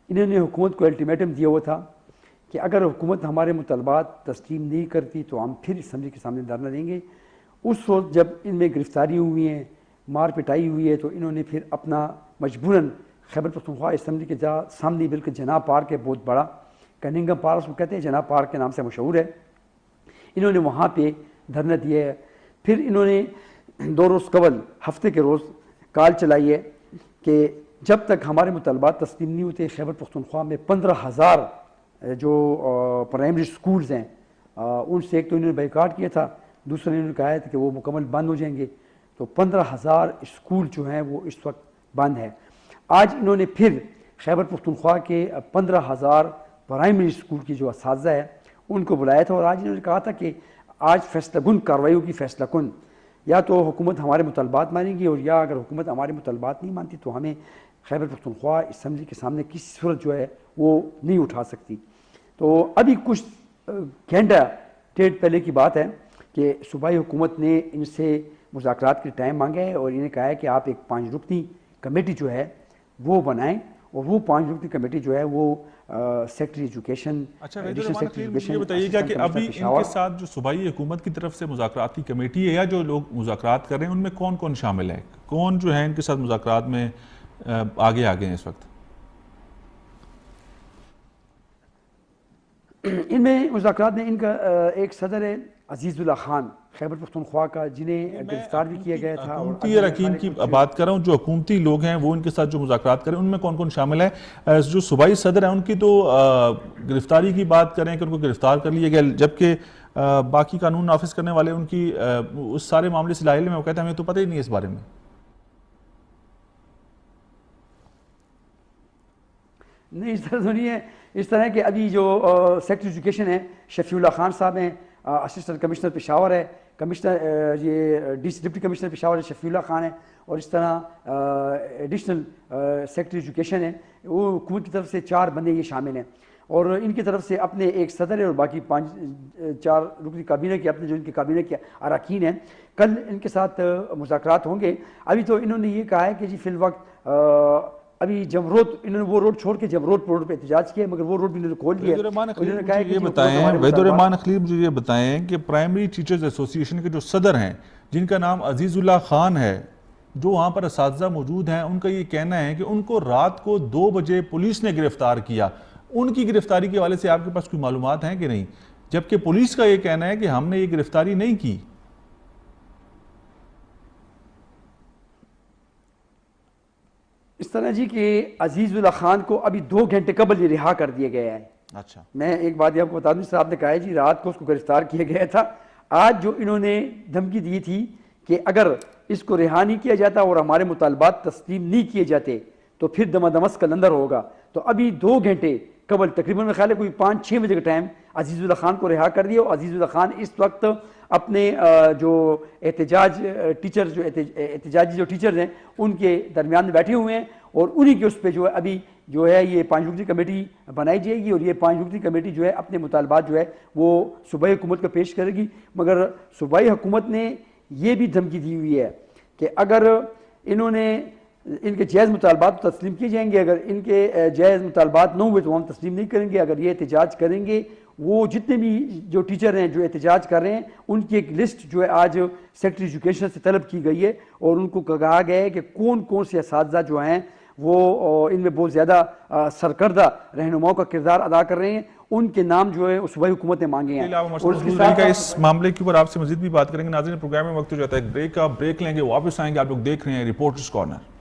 S5: انہوں نے حکومت کو الٹیمیٹم دیا ہوا تھا کہ اگر حکومت ہمارے مطالبات تسلیم نہیں کرتی تو ہم پھر اسمبلی کے سامنے دھرنا دیں گے. اس وقت جب ان میں گرفتاری ہوئی ہیں, مار پٹائی ہوئی ہے, تو انہوں نے پھر اپنا مجبوراً خیبر پختونخوا اسمبلی کے سامنے بالکل جناح پارک ہے بہت بڑا, کننگھم پارک اس کو کہتے ہیں, جناح پارک کے نام سے مشہور ہے, انہوں نے وہاں پہ دھرنا دیا ہے. پھر انہوں نے 2 روز قبل ہفتے کے روز کال چلائی ہے کہ جب تک ہمارے مطالبات تسلیم نہیں ہوتے خیبر پختونخوا میں 15,000 جو پرائمری سکولز ہیں ان سے ایک تو انہوں نے بائیکاٹ کیا تھا, دوسرا انہوں نے کہا تھا کہ وہ مکمل بند ہو جائیں گے. تو 15,000 اسکول جو ہیں وہ اس وقت بند ہیں. آج انہوں نے پھر خیبر پختونخوا کے 15,000 پرائمری اسکول کی جو اساتذہ ہے ان کو بلایا تھا, اور آج انہوں نے کہا تھا کہ آج فیصلہ کن کارروائی ہوگی, فیصلہ کن, یا تو حکومت ہمارے مطالبات مانیں گی, اور یا اگر حکومت ہمارے مطالبات نہیں مانتی تو ہمیں خیبر پختونخوا اسمبلی کے سامنے کسی صورت جو ہے وہ نہیں اٹھا سکتی. تو ابھی کچھ گھنٹہ ڈیڑھ پہلے کی بات ہے کہ صوبائی حکومت نے ان سے مذاکرات کے ٹائم مانگا ہے, اور انہیں کہا ہے کہ آپ ایک 5 رکنی کمیٹی جو ہے وہ بنائیں, اور وہ 5 رکنی کمیٹی جو ہے وہ سیکٹری ایجوکیشن.
S1: اچھا یہ بتائیے گا کہ ابھی ان کے ساتھ جو صوبائی حکومت کی طرف سے مذاکراتی کمیٹی ہے یا جو لوگ مذاکرات کر رہے ہیں ان میں کون کون شامل ہے, کون جو ہے ان کے ساتھ مذاکرات میں آگے ہیں اس وقت؟
S5: ان میں مذاکرات میں ان کا ایک صدر ہے عزیز اللہ خان خیبر پختونخوا کا, جنہیں گرفتار بھی کیا گیا تھا.
S1: حکومتی اراکین کی بات کر رہا ہوں, جو حکومتی لوگ ہیں وہ ان کے ساتھ جو مذاکرات کریں ان میں کون کون شامل ہے؟ جو صوبائی صدر ہیں ان کی تو گرفتاری کی بات کریں کہ ان کو گرفتار کر لیا گیا, جبکہ باقی قانون نافذ کرنے والے ان کی اس سارے معاملے سے لاحل میں وہ کہتے ہیں ہمیں تو پتہ ہی نہیں اس بارے میں.
S5: نہیں اس طرح تو نہیں ہے, اس طرح کہ ابھی جو سیکٹری ایجوکیشن ہے شفیع اللہ خان صاحب ہیں, اسسٹنٹ کمشنر پشاور ہے, کمشنر یہ ڈپٹی کمشنر پشاور شفیع اللہ خان ہے, اور اس طرح ایڈیشنل سیکٹری ایجوکیشن ہے, وہ حکومت کی طرف سے 4 بندے یہ شامل ہیں, اور ان کی طرف سے اپنے ایک صدر ہے اور باقی 4 رکنی کابینہ کے اپنے جو ان کے کابینہ کے اراکین ہیں. کل ان کے ساتھ مذاکرات ہوں گے. ابھی تو انہوں نے یہ کہا ہے کہ جی فی الوقت ابھی جمرود, انہوں نے وہ روڈ چھوڑ کے جمرود روڈ پہ احتجاج کیا, مگر وہ روڈ بھی انہوں نے کھول دیا.
S1: وحید الرحمان خلیل مجھے یہ بتائیں کہ پرائمری ٹیچرز ایسوسی ایشن کے جو صدر ہیں جن کا نام عزیز اللہ خان ہے, جو وہاں پر اساتذہ موجود ہیں, ان کا یہ کہنا ہے کہ ان کو رات کو 2 بجے پولیس نے گرفتار کیا. ان کی گرفتاری کے حوالے سے آپ کے پاس کوئی معلومات ہیں کہ نہیں؟ جبکہ پولیس کا یہ کہنا ہے کہ ہم نے یہ گرفتاری نہیں کی.
S5: اس طرح جی کہ عزیز اللہ خان کو ابھی 2 گھنٹے قبل یہ رہا کر دیا گیا ہے.
S1: اچھا
S5: میں ایک بات یہ آپ کو بتا دوں, جس طرح آپ نے کہا ہے جی رات کو اس کو گرفتار کیا گیا تھا, آج جو انہوں نے دھمکی دی تھی کہ اگر اس کو رہا نہیں کیا جاتا اور ہمارے مطالبات تسلیم نہیں کیے جاتے تو پھر دمادمس کلندر ہوگا. تو ابھی 2 گھنٹے قبل تقریباً میں خیال ہے کوئی 5-6 بجے کا ٹائم عزیز اللہ خان کو رہا کر دیا, اور عزیز اللہ خان اس وقت اپنے جو احتجاج ٹیچر جو احتجاجی جو ٹیچرز ہیں ان کے درمیان میں بیٹھے ہوئے ہیں, اور انہی کے اس پہ جو ہے ابھی جو ہے یہ 5 رکنی کمیٹی بنائی جائے گی, اور یہ 5 رکنی کمیٹی جو ہے اپنے مطالبات جو ہے وہ صوبائی حکومت کو پیش کرے گی. مگر صوبائی حکومت نے یہ بھی دھمکی دی ہوئی ہے کہ اگر انہوں نے ان کے جائز مطالبات تسلیم کیے جائیں گے, اگر ان کے جائز مطالبات نہ ہوئے تو ہم تسلیم نہیں کریں گے. اگر یہ احتجاج کریں گے, وہ جتنے بھی جو ٹیچر ہیں جو احتجاج کر رہے ہیں ان کی ایک لسٹ جو ہے آج سیکٹری ایجوکیشن سے طلب کی گئی ہے, اور ان کو کہا گیا ہے کہ کون کون سے اساتذہ جو ہیں وہ ان میں بہت زیادہ سرکردہ رہنماؤں کا کردار ادا کر رہے ہیں, ان کے نام جو ہے صوبائی حکومت نے مانگے ہیں.
S1: اور اس معاملے کے اوپر آپ سے مزید بھی بات کریں گے. ناظرین پروگرام میں وقت ہو جاتا ہے ایک بریک کا, بریک لیں گے, واپس آئیں گے. آپ لوگ دیکھ رہے ہیں رپورٹرز کارنر.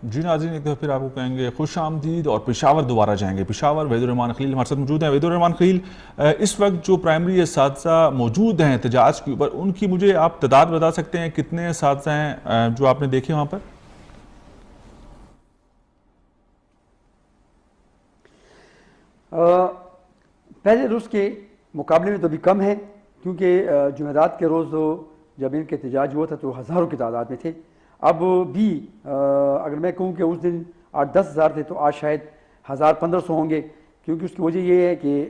S1: جی ناظرین ایک دفعہ پھر آپ کو کہیں گے خوش آمدید, اور پشاور دوبارہ جائیں گے. پشاور وحید الرحمان خلیل ہمارے ساتھ موجود ہیں. وحید الرحمان خلیل, اس وقت جو پرائمری اساتذہ موجود ہیں احتجاج کے اوپر, ان کی مجھے آپ تعداد بتا سکتے ہیں کتنے اساتذہ ہیں جو آپ نے دیکھے وہاں پر؟
S5: پہلے روز کے مقابلے میں تو بھی کم ہے، کیونکہ جمعرات کے روز جب ان کے احتجاج ہوا تھا تو ہزاروں کی تعداد میں تھے. اب بھی اگر میں کہوں کہ اس دن 8-10 ہزار تھے تو آج شاید 1000-1500 ہوں گے، کیونکہ اس کی وجہ یہ ہے کہ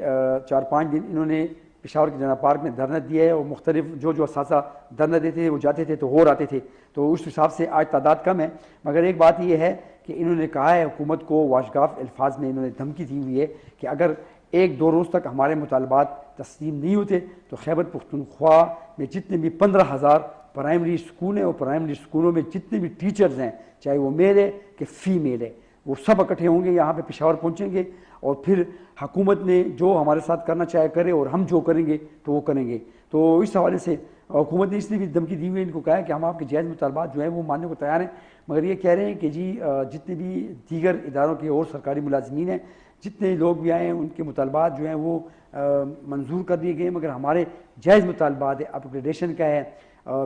S5: 4-5 دن انہوں نے پشاور کے جناح پارک میں دھرنا دیا ہے، اور مختلف جو اساتذہ دھرنا دیتے تھے وہ جاتے تھے تو اور آتے تھے، تو اس حساب سے آج تعداد کم ہے. مگر ایک بات یہ ہے کہ انہوں نے کہا ہے، حکومت کو واشگاف الفاظ میں انہوں نے دھمکی دی ہوئی ہے کہ اگر 1-2 روز تک ہمارے مطالبات تسلیم نہیں ہوتے تو خیبر پختونخوا میں جتنے بھی 15,000 پرائمری اسکول ہیں اور پرائمری اسکولوں میں جتنے بھی ٹیچرز ہیں، چاہے وہ میل ہے کہ فیمیل ہے، وہ سب اکٹھے ہوں گے، یہاں پہ پشاور پہنچیں گے، اور پھر حکومت نے جو ہمارے ساتھ کرنا چاہے کرے اور ہم جو کریں گے تو وہ کریں گے. تو اس حوالے سے حکومت نے اس لیے بھی دھمکی دی ہوئی ہے ان کو کہا ہے کہ ہم آپ کے جائز مطالبات جو ہیں وہ ماننے کو تیار ہیں، مگر یہ کہہ رہے ہیں کہ جی جتنے بھی دیگر اداروں کے اور سرکاری ملازمین ہیں، جتنے لوگ بھی آئے ہیں ان کے مطالبات جو ہیں وہ منظور کر دیے گئے، مگر ہمارے جائز مطالبات ہے، اپ گریڈیشن کا ہے،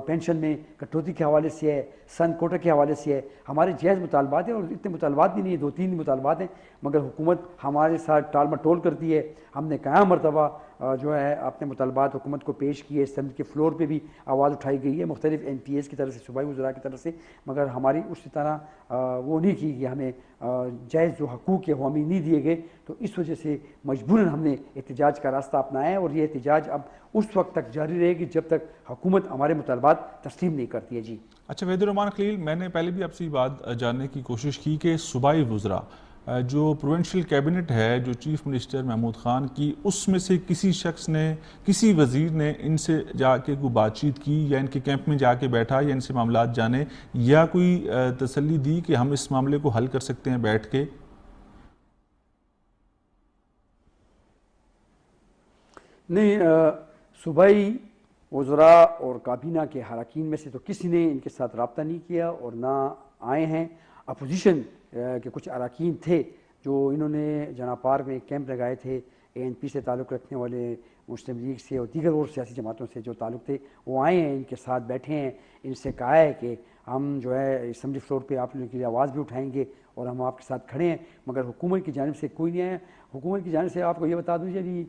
S5: پینشن میں کٹوتی کے حوالے سے ہے، سن کوٹا کے حوالے سے ہے، ہمارے جائز مطالبات ہیں. اور اتنے مطالبات بھی نہیں ہیں، 2-3 مطالبات ہیں، مگر حکومت ہمارے ساتھ ٹال مٹول کرتی ہے. ہم نے کہاں مرتبہ جو ہے اپنے مطالبات حکومت کو پیش کیے، اسمبلی کے فلور پہ بھی آواز اٹھائی گئی ہے مختلف MPAs کی طرف سے، صوبائی وزراء کی طرف سے، مگر ہماری اسی طرح وہ نہیں کی کہ ہمیں جائز جو حقوق ہے وہ ہمیں نہیں دیے گئے. تو اس وجہ سے مجبوراً ہم نے احتجاج کا راستہ اپنایا ہے، اور یہ احتجاج اب اس وقت تک جاری رہے گی جب تک حکومت ہمارے مطالبات تسلیم نہیں کرتی ہے. جی
S1: اچھا وحید الرحمان خلیل، میں نے پہلے بھی آپ سے یہ بات جاننے کی کوشش کی کہ صوبائی وزراء جو پروونشل کیبنٹ ہے، جو چیف منسٹر محمود خان کی، اس میں سے کسی شخص نے، کسی وزیر نے ان سے جا کے کوئی بات چیت کی، یا ان کے کیمپ میں جا کے بیٹھا یا ان سے معاملات جانے، یا کوئی تسلی دی کہ ہم اس معاملے کو حل کر سکتے ہیں بیٹھ کے؟
S5: نہیں، صوبائی وزراء اور کابینہ کے اراکین میں سے تو کسی نے ان کے ساتھ رابطہ نہیں کیا اور نہ آئے ہیں. اپوزیشن کے کچھ اراکین تھے جو انہوں نے جناح پارک میں کیمپ لگائے تھے، ANP سے تعلق رکھنے والے، مسلم لیگ سے اور دیگر اور سیاسی جماعتوں سے جو تعلق تھے، وہ آئے ہیں، ان کے ساتھ بیٹھے ہیں، ان سے کہا ہے کہ ہم جو ہے اسمبلی فلور پہ آپ لوگوں کے لیے آواز بھی اٹھائیں گے اور ہم آپ کے ساتھ کھڑے ہیں. مگر حکومت کی جانب سے کوئی نہیں آیا. حکومت کی جانب سے آپ کو یہ بتا دوں جی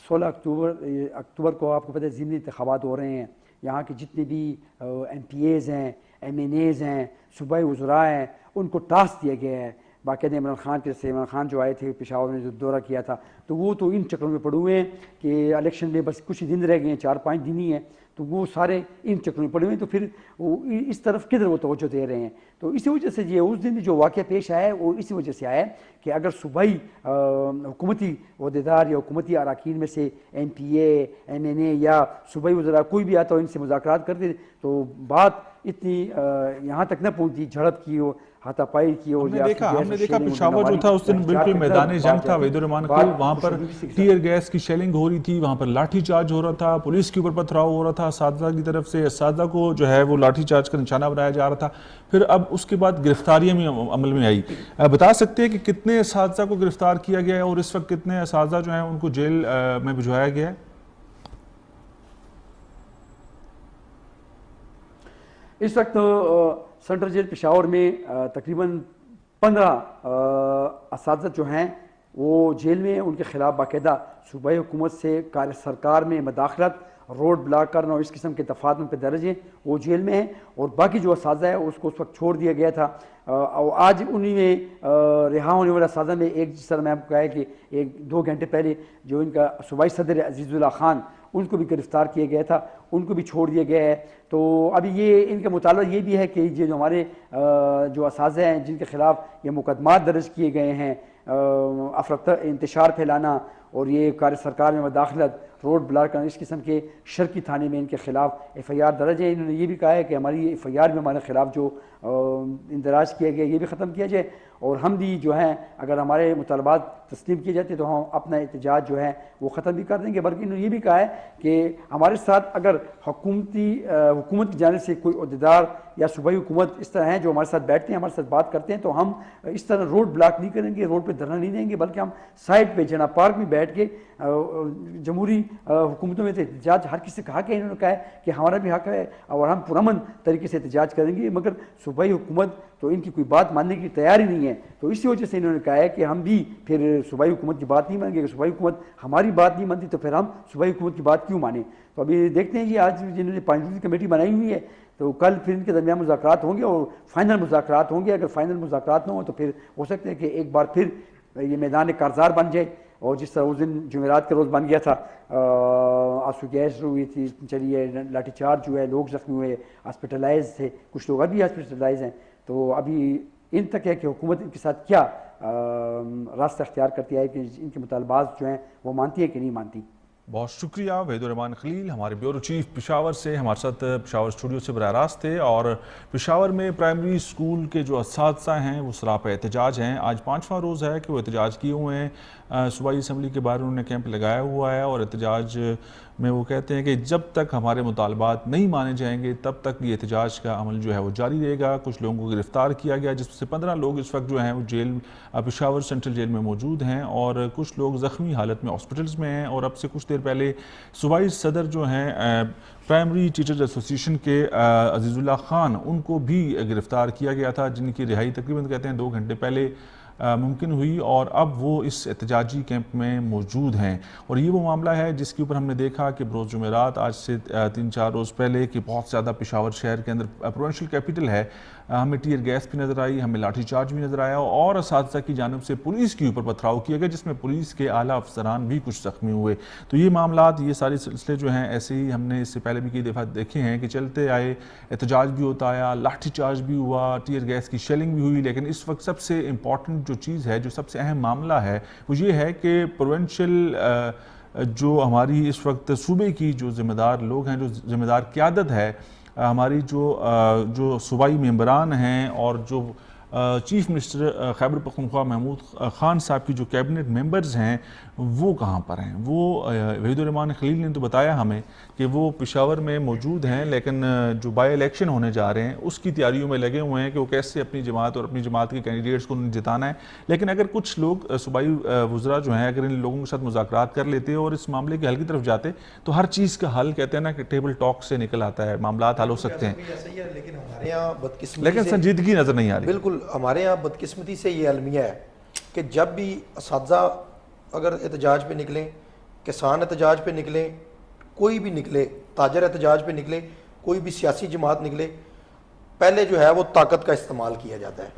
S5: 16 اکتوبر کو آپ کو پتہ ہے ضمنی انتخابات ہو رہے ہیں. یہاں کے جتنے بھی MPAs ہیں، MNAs ہیں، صوبائی وزراء ہیں، ان کو ٹاسک دیا گیا ہے باقاعدہ عمران خان کے سے. عمران خان جو آئے تھے پشاور میں جو دورہ کیا تھا، تو وہ تو ان چکروں میں پڑے ہوئے ہیں کہ الیکشن میں بس کچھ ہی دن رہ گئے ہیں، 4-5 دن ہی ہیں، تو وہ سارے ان چکروں میں پڑے ہوئے ہیں. تو پھر وہ اس طرف کدھر وہ توجہ دے رہے ہیں. تو اسی وجہ سے یہ اس دن جو واقعہ پیش آیا ہے وہ اسی وجہ سے آیا ہے کہ اگر صوبائی حکومتی عہدیدار یا حکومتی اراکین میں سے MPA، MNA یا صوبائی وزراء کوئی بھی آتا ہو ان سے مذاکرات کرتے تو بات اتنی یہاں تک نہ پہنچتی، جھڑپ کی ہو، ہاتھا پائی کی ہو.
S1: ہم نے دیکھا پشاور جو تھا اس دن بالکل میدان جنگ تھا وحید الرحمان خلیل. وہاں پر ٹیئر گیس کی شیلنگ ہو رہی تھی، وہاں پر لاٹھی چارج ہو رہا تھا، پولیس کے اوپر پتھراؤ ہو رہا تھا، اساتذہ کی طرف سے اساتذہ کو جو ہے وہ لاٹھی چارج کا نشانہ بنایا جا رہا تھا. پھر اب اس کے بعد گرفتاریاں بھی عمل میں آئی. بتا سکتے ہیں کہ کتنے اساتذہ کو گرفتار کیا گیا ہے اور اس وقت کتنے اساتذہ جو ہیں ان کو جیل میں بھجوایا گیا ہے؟
S5: اس وقت سینٹرل جیل پشاور میں تقریباً 15 اساتذہ جو ہیں وہ جیل میں، ان کے خلاف باقاعدہ صوبائی حکومت سے کار سرکار میں مداخلت، روڈ بلاک کرنا اور اس قسم کے دفعات ان پہ درج ہیں، وہ جیل میں ہیں. اور باقی جو اساتذہ ہے اس کو اس وقت چھوڑ دیا گیا تھا. اور آج انہی میں رہا ہونے والا اساتذہ میں ایک، جس طرح میں آپ کو کہا ہے کہ 1-2 گھنٹے پہلے جو ان کا صوبائی صدر ہے عزیز اللہ خان، ان کو بھی گرفتار کیا گیا تھا، ان کو بھی چھوڑ دیا گیا ہے. تو ابھی یہ ان کا مطالبہ یہ بھی ہے کہ یہ جو ہمارے جو اساتذہ ہیں جن کے خلاف یہ مقدمات درج کیے گئے ہیں، انتشار پھیلانا اور یہ کار سرکار میں مداخلت، روڈ بلاک کرنا، اس قسم کے شرکی تھانے میں ان کے خلاف FIR درج ہے. انہوں نے یہ بھی کہا ہے کہ ہماری FIR میں ہمارے خلاف جو اندراج کیا گیا یہ بھی ختم کیا جائے، اور ہم بھی جو ہیں اگر ہمارے مطالبات تسلیم کیے جاتے تو ہم اپنا احتجاج جو ہے وہ ختم بھی کر دیں گے. بلکہ انہوں نے یہ بھی کہا ہے کہ ہمارے ساتھ اگر حکومت کی جانب سے کوئی عہدیدار یا صوبائی حکومت اس طرح ہیں جو ہمارے ساتھ بیٹھتے ہیں، ہمارے ساتھ بات کرتے ہیں، تو ہم اس طرح روڈ بلاک نہیں کریں گے، روڈ پہ دھرنا نہیں دیں گے، بلکہ ہم سائڈ پہ جناح پارک میں بیٹھ بیٹھ کے جمہوری حکومتوں میں تو احتجاج ہر کسی سے کہا کہ انہوں نے کہا ہے کہ ہمارا بھی حق ہے اور ہم پرامن طریقے سے احتجاج کریں گے، مگر صوبائی حکومت تو ان کی کوئی بات ماننے کی تیار ہی نہیں ہے. تو اسی وجہ سے انہوں نے کہا ہے کہ ہم بھی پھر صوبائی حکومت کی بات نہیں مانیں گے. اگر صوبائی حکومت ہماری بات نہیں مانتی تو پھر ہم صوبائی حکومت کی بات کیوں مانیں. تو ابھی دیکھتے ہیں جی آج جنہوں نے پانچویں کمیٹی بنائی ہوئی ہے تو کل پھر ان کے درمیان مذاکرات ہوں گے اور فائنل مذاکرات ہوں گے. اگر فائنل مذاکرات نہ ہوں تو پھر ہو سکتا ہے کہ ایک بار پھر یہ میدان کارزار بن جائے، اور جس طرح اس دن جمعرات کا روز بن گیا تھا، آنسو گیس ہوئی تھی چلی ہے، لاٹھی چارج ہوا ہے، لوگ زخمی ہوئے، ہاسپٹلائز تھے، کچھ لوگ ابھی ہاسپٹلائز ہیں. تو ابھی ان تک ہے کہ حکومت ان کے ساتھ کیا راستہ اختیار کرتی ہے کہ ان کے مطالبات جو ہیں وہ مانتی ہے کہ نہیں مانتی.
S1: بہت شکریہ وحید الرحمان خلیل، ہمارے بیورو چیف پشاور سے ہمارے ساتھ پشاور اسٹوڈیو سے براہ راست تھے. اور پشاور میں پرائمری اسکول کے جو اساتذہ ہیں وہ سراپا احتجاج ہیں. آج 5واں روز ہے کہ وہ احتجاج کیے ہوئے ہیں. صوبائی اسمبلی کے باہر انہوں نے کیمپ لگایا ہوا ہے اور احتجاج میں وہ کہتے ہیں کہ جب تک ہمارے مطالبات نہیں مانے جائیں گے تب تک یہ احتجاج کا عمل جو ہے وہ جاری رہے گا. کچھ لوگوں کو گرفتار کیا گیا جس میں سے 15 لوگ اس وقت جو ہیں وہ جیل پشاور سینٹرل جیل میں موجود ہیں اور کچھ لوگ زخمی حالت میں ہاسپٹلز میں ہیں. اور اب سے کچھ دیر پہلے صوبائی صدر جو ہیں پرائمری ٹیچرز ایسوسی ایشن کے عزیز اللہ خان، ان کو بھی گرفتار کیا گیا تھا، جن کی رہائی تقریباً کہتے ہیں 2 گھنٹے پہلے ممکن ہوئی اور اب وہ اس احتجاجی کیمپ میں موجود ہیں. اور یہ وہ معاملہ ہے جس کے اوپر ہم نے دیکھا کہ بروز جمعرات آج سے 3-4 روز پہلے کہ بہت زیادہ پشاور شہر کے اندر پروونشل کیپٹل ہے، ہمیں ٹیئر گیس بھی نظر آئی، ہمیں لاٹھی چارج بھی نظر آیا اور اساتذہ کی جانب سے پولیس کے اوپر پتھراؤ کیا گیا جس میں پولیس کے اعلیٰ افسران بھی کچھ زخمی ہوئے. تو یہ معاملات، یہ سارے سلسلے جو ہیں ایسے ہی ہم نے اس سے پہلے بھی کئی دفعہ دیکھے ہیں کہ چلتے آئے، احتجاج بھی ہوتا آیا، لاٹھی چارج بھی ہوا، ٹیئر گیس کی شیلنگ بھی ہوئی. لیکن اس وقت سب سے امپورٹنٹ جو چیز ہے، جو سب سے اہم معاملہ ہے وہ یہ ہے کہ پروونشل جو ہماری اس وقت صوبے کی جو ذمہ دار لوگ ہیں، جو ذمہ دار قیادت ہے، ہماری جو صوبائی ممبران ہیں اور جو چیف منسٹر خیبر پختونخوا محمود خان صاحب کی جو کیبنٹ ممبرز ہیں وہ کہاں پر ہیں. وہ وحید الرحمان خلیل نے تو بتایا ہمیں کہ وہ پشاور میں موجود ہیں، لیکن جو بائی الیکشن ہونے جا رہے ہیں اس کی تیاریوں میں لگے ہوئے ہیں کہ وہ کیسے اپنی جماعت اور اپنی جماعت کے کینڈیڈیٹس کو جتانا ہے. لیکن اگر کچھ لوگ صوبائی وزراء جو ہیں اگر ان لوگوں کے ساتھ مذاکرات کر لیتے اور اس معاملے کے حل کی طرف جاتے تو ہر چیز کا حل کہتے ہیں نا کہ ٹیبل ٹاک سے نکل آتا ہے، معاملات حل ہو سکتے ہیں.
S2: لیکن ہمارے یہاں بدقسمتی
S1: لیکن سنجیدگی نظر نہیں آ رہی.
S2: بالکل ہمارے یہاں بدقسمتی سے یہ المیہ ہے کہ جب بھی اساتذہ اگر احتجاج پہ نکلیں، کسان احتجاج پہ نکلیں، کوئی بھی نکلے، تاجر احتجاج پہ نکلے، کوئی بھی سیاسی جماعت نکلے، پہلے جو ہے وہ طاقت کا استعمال کیا جاتا ہے.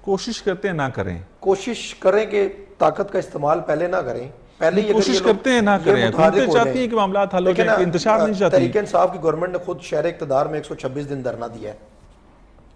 S1: کوشش کرتے ہیں نہ کریں،
S2: کوشش کریں کہ طاقت کا استعمال پہلے نہ کریں. پہلے یہ
S1: کوشش کرتے ہیں نہ کریں، حکومتیں چاہتی ہیں کہ معاملات حل ہو جائیں، انتشار نہیں چاہتی.
S2: تحریک انصاف کی گورنمنٹ نے خود شہر اقتدار میں 126 دن دھرنا دیا ہے.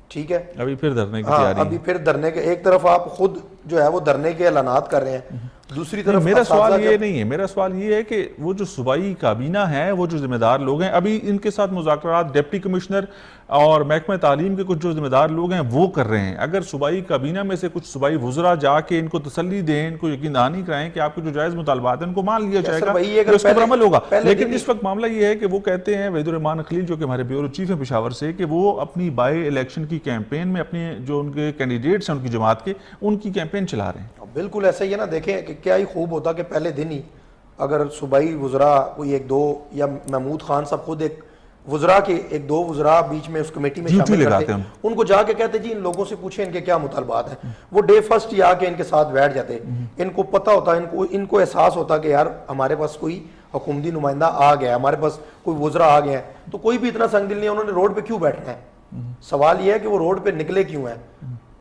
S2: ٹھیک ہے،
S1: ابھی پھر دھرنے کی تیاری.
S2: ابھی پھر دھرنے کے، ایک طرف آپ خود جو ہے وہ دھرنے کے اعلانات کر رہے ہیں، دوسری طرف
S1: میرا سوال یہ نہیں ہے، میرا سوال یہ ہے کہ وہ جو صوبائی کابینہ ہے، وہ جو ذمہ دار لوگ ہیں، ابھی ان کے ساتھ مذاکرات ڈپٹی کمشنر اور محکمہ تعلیم کے کچھ جو ذمہ دار لوگ ہیں وہ کر رہے ہیں. اگر صوبائی کابینہ میں سے کچھ صوبائی وزراء جا کے ان کو تسلی دیں، ان کو یقین دہانی کرائیں کہ آپ کے جو جائز مطالبات ہیں ان کو مان لیا جائے گا، اس کے اوپر عمل ہوگا. لیکن اس وقت معاملہ یہ ہے کہ وہ کہتے ہیں وحید الرحمان خلیل جو کہ ہمارے بیورو چیف ہیں پشاور سے، کہ وہ اپنی بائی الیکشن کی کیمپین میں اپنے جو ان کے کینڈیڈیٹس ہیں ان کی جماعت کے، ان کی کیمپین چلا رہے ہیں.
S2: بالکل ایسا ہی ہے نا. دیکھیں کہ کیا ہی خوب ہوتا کہ پہلے دن ہی اگر صوبائی وزراء کوئی 1-2 یا محمود خان صاحب خود ایک وزراء کے 1-2 وزراء بیچ میں اس کمیٹی میں شامل کرتے ہیں، ان کو جا کے کہتے جی ان لوگوں سے پوچھیں ان کے کیا مطالبات ہیں. وہ ڈے فرسٹ ہی آ کے ان کے ساتھ بیٹھ جاتے. ان کو پتہ ہوتا، ان کو احساس ہوتا کہ یار ہمارے پاس کوئی حکومتی نمائندہ آ گیا ہے، ہمارے پاس کوئی وزراء آ گئے ہیں، تو کوئی بھی اتنا سنگ دل نہیں ہے. انہوں نے روڈ پہ کیوں بیٹھنا ہے؟ سوال یہ ہے کہ وہ روڈ پہ نکلے کیوں ہیں؟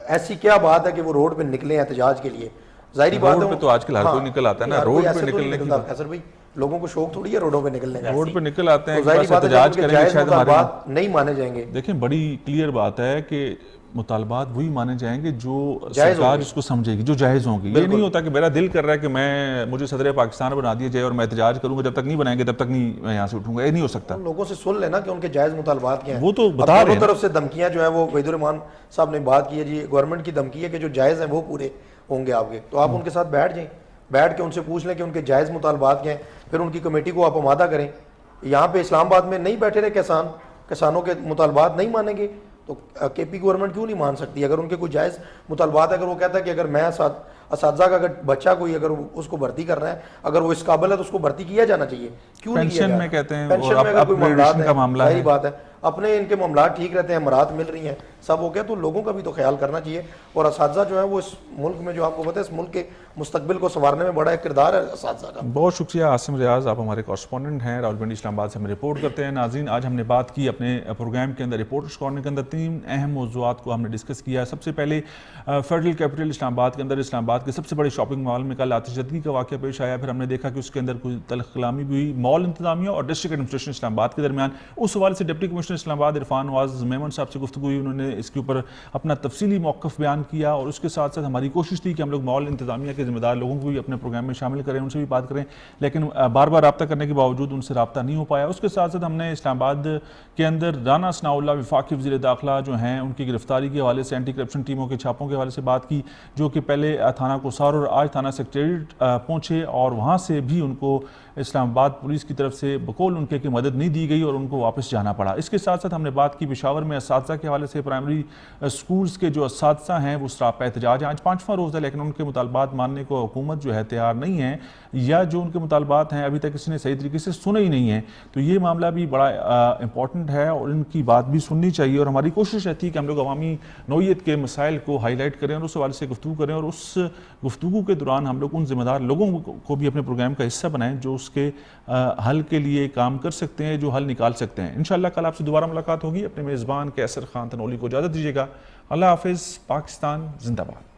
S2: ایسی کیا بات ہے کہ وہ روڈ پہ نکلے احتجاج کے لیے؟ ظاہری بات ہے
S1: روڈ پہ تو آج کل ہر کوئی نکل آتا ہے نا، روڈ پہ نکلنے کی
S2: ایسر بھائی لوگوں کو شوق تھوڑی ہے روڈوں پہ نکلنے کا.
S1: روڈ پہ نکل آتے ہیں،
S2: ظاہری بات ہے
S1: احتجاج کریں گے، شاید ہمارے
S2: بات نہیں مانے جائیں گے.
S1: دیکھیں بڑی کلیئر بات ہے کہ مطالبات وہی مانے جائیں گے جو سرکار اس کو سمجھے گی، جو جائز ہوں گی. یہ نہیں ہوتا کہ میرا دل کر رہا ہے کہ مجھے صدر پاکستان بنا دیا جائے اور میں احتجاج کروں گا، جب تک نہیں بنائیں گے تب تک نہیں میں یہاں سے اٹھوں گا. یہ نہیں ہو سکتا.
S2: لوگوں سے سن لینا کہ ان کے جائز مطالبات کیا ہیں.
S1: وہ تو بتا رہے ہیں
S2: طرف سے دھمکیاں جو ہیں وہ وحید الرحمان صاحب نے بات کی ہے جی، گورنمنٹ کی دھمکی ہے کہ جو جائز ہیں وہ پورے ہوں گے آپ کے، تو آپ ان کے ساتھ بیٹھ جائیں، بیٹھ کے ان سے پوچھ لیں کہ ان کے جائز مطالبات کیا ہیں، پھر ان کی کمیٹی کو آپ آمادہ کریں. یہاں پہ اسلام آباد میں نہیں بیٹھے رہے کسانوں کے مطالبات نہیں مانیں گے تو کے پی گورنمنٹ کیوں نہیں مان سکتی؟ اگر ان کے کوئی جائز مطالبات ہے، اگر وہ کہتا ہے کہ اگر میں اساتذہ کا اگر بچہ کوئی اگر اس کو بھرتی کر رہا ہے, اگر وہ اس قابل ہے تو اس کو بھرتی کیا جانا چاہیے, کیوں نہیں کیا
S1: پینشن
S2: جا
S1: میں
S2: رہا؟
S1: کہتے ہیں
S2: پینشن
S1: اور
S2: میں اگر کوئی
S1: اپ
S2: معاملات
S1: گریڈیشن کا معاملہ
S2: ظاہری
S1: ہے.
S2: بات ہے, اپنے ان کے معاملات ٹھیک رہتے ہیں, مراد مل رہی ہیں, سب ہو گیا, تو لوگوں کا بھی تو خیال کرنا چاہیے. اور اساتذہ جو ہیں وہ اس ملک میں, جو آپ کو پتہ ہے اس ملک کے مستقبل کو سنوارنے میں بڑا ایک کردار ہے اساتذہ کا.
S1: بہت شکریہ عاصم ریاض, آپ ہمارے کورسپونڈنٹ ہیں, راولپنڈی اسلام آباد سے ہم رپورٹ کرتے ہیں. ناظرین, آج ہم نے بات کی اپنے پروگرام کے اندر, رپورٹرز کارنر کے اندر 3 اہم موضوعات کو ہم نے ڈسکس کیا. سب سے پہلے فیڈرل کیپٹل اسلام آباد کے اندر اسلام آباد کے سب سے بڑے شاپنگ مال میں کل آتش زدگی کا واقعہ پیش آیا. پھر ہم نے دیکھا کہ اس کے اندر کوئی تلخ کلامی بھی ہوئی مال انتظامیہ اور ڈسٹرکٹ ایڈمنسٹریشن اسلام آباد کے درمیان. اس حوالے سے ڈپٹی کمشنر اسلام آباد عرفان نواز میمن صاحب سے گفتگو ہوئی, انہوں نے اس کے اوپر اپنا تفصیلی موقف بیان کیا. اور اس کے ساتھ ساتھ ہماری کوشش تھی کہ ہم لوگ مال انتظامیہ کے ذمہ دار لوگوں کو بھی اپنے پروگرام میں شامل کریں, ان سے بھی بات کریں, لیکن بار بار رابطہ کرنے کے باوجود ان سے رابطہ نہیں ہو پایا. اس کے ساتھ ساتھ ہم نے اسلام آباد کے اندر رانا ثناء اللہ وفاقی وزیر داخلہ جو ہیں ان کی گرفتاری کے حوالے سے, اینٹی کرپشن ٹیموں کے چھاپوں کے حوالے سے بات کی, جو کہ پہلے تھانہ کوسار اور آج تھانہ سیکریٹریٹ پہنچے, اور وہاں سے بھی ان کو اسلام آباد پولیس کی طرف سے بقول ان کے کہ مدد نہیں دی گئی اور ان کو واپس جانا پڑا. اس کے ساتھ ساتھ ہم نے بات کی پشاور میں اساتذہ کے حوالے سے. پرائمری اسکولز کے جو اساتذہ ہیں وہ سراپا احتجاج ہیں, آج 5واں روز ہے, لیکن ان کے مطالبات ماننے کو حکومت جو ہے تیار نہیں ہے, یا جو ان کے مطالبات ہیں ابھی تک کسی نے صحیح طریقے سے سنے ہی نہیں ہیں. تو یہ معاملہ بھی بڑا امپورٹنٹ ہے اور ان کی بات بھی سننی چاہیے, اور ہماری کوشش رہتی ہے کہ ہم لوگ عوامی نوعیت کے مسائل کو ہائی لائٹ کریں اور اس حوالے سے گفتگو کریں, اور اس گفتگو کے دوران ہم لوگ ان ذمہ دار لوگوں کو بھی اپنے پروگرام کا حصہ بنائیں جو اس کے حل کے لیے کام کر سکتے ہیں, جو حل نکال سکتے ہیں. انشاءاللہ کل آپ سے دوبارہ ملاقات ہوگی. اپنے میزبان کیسر خان تنولی کو اجازت دیجیے گا. اللہ حافظ. پاکستان زندہ باد.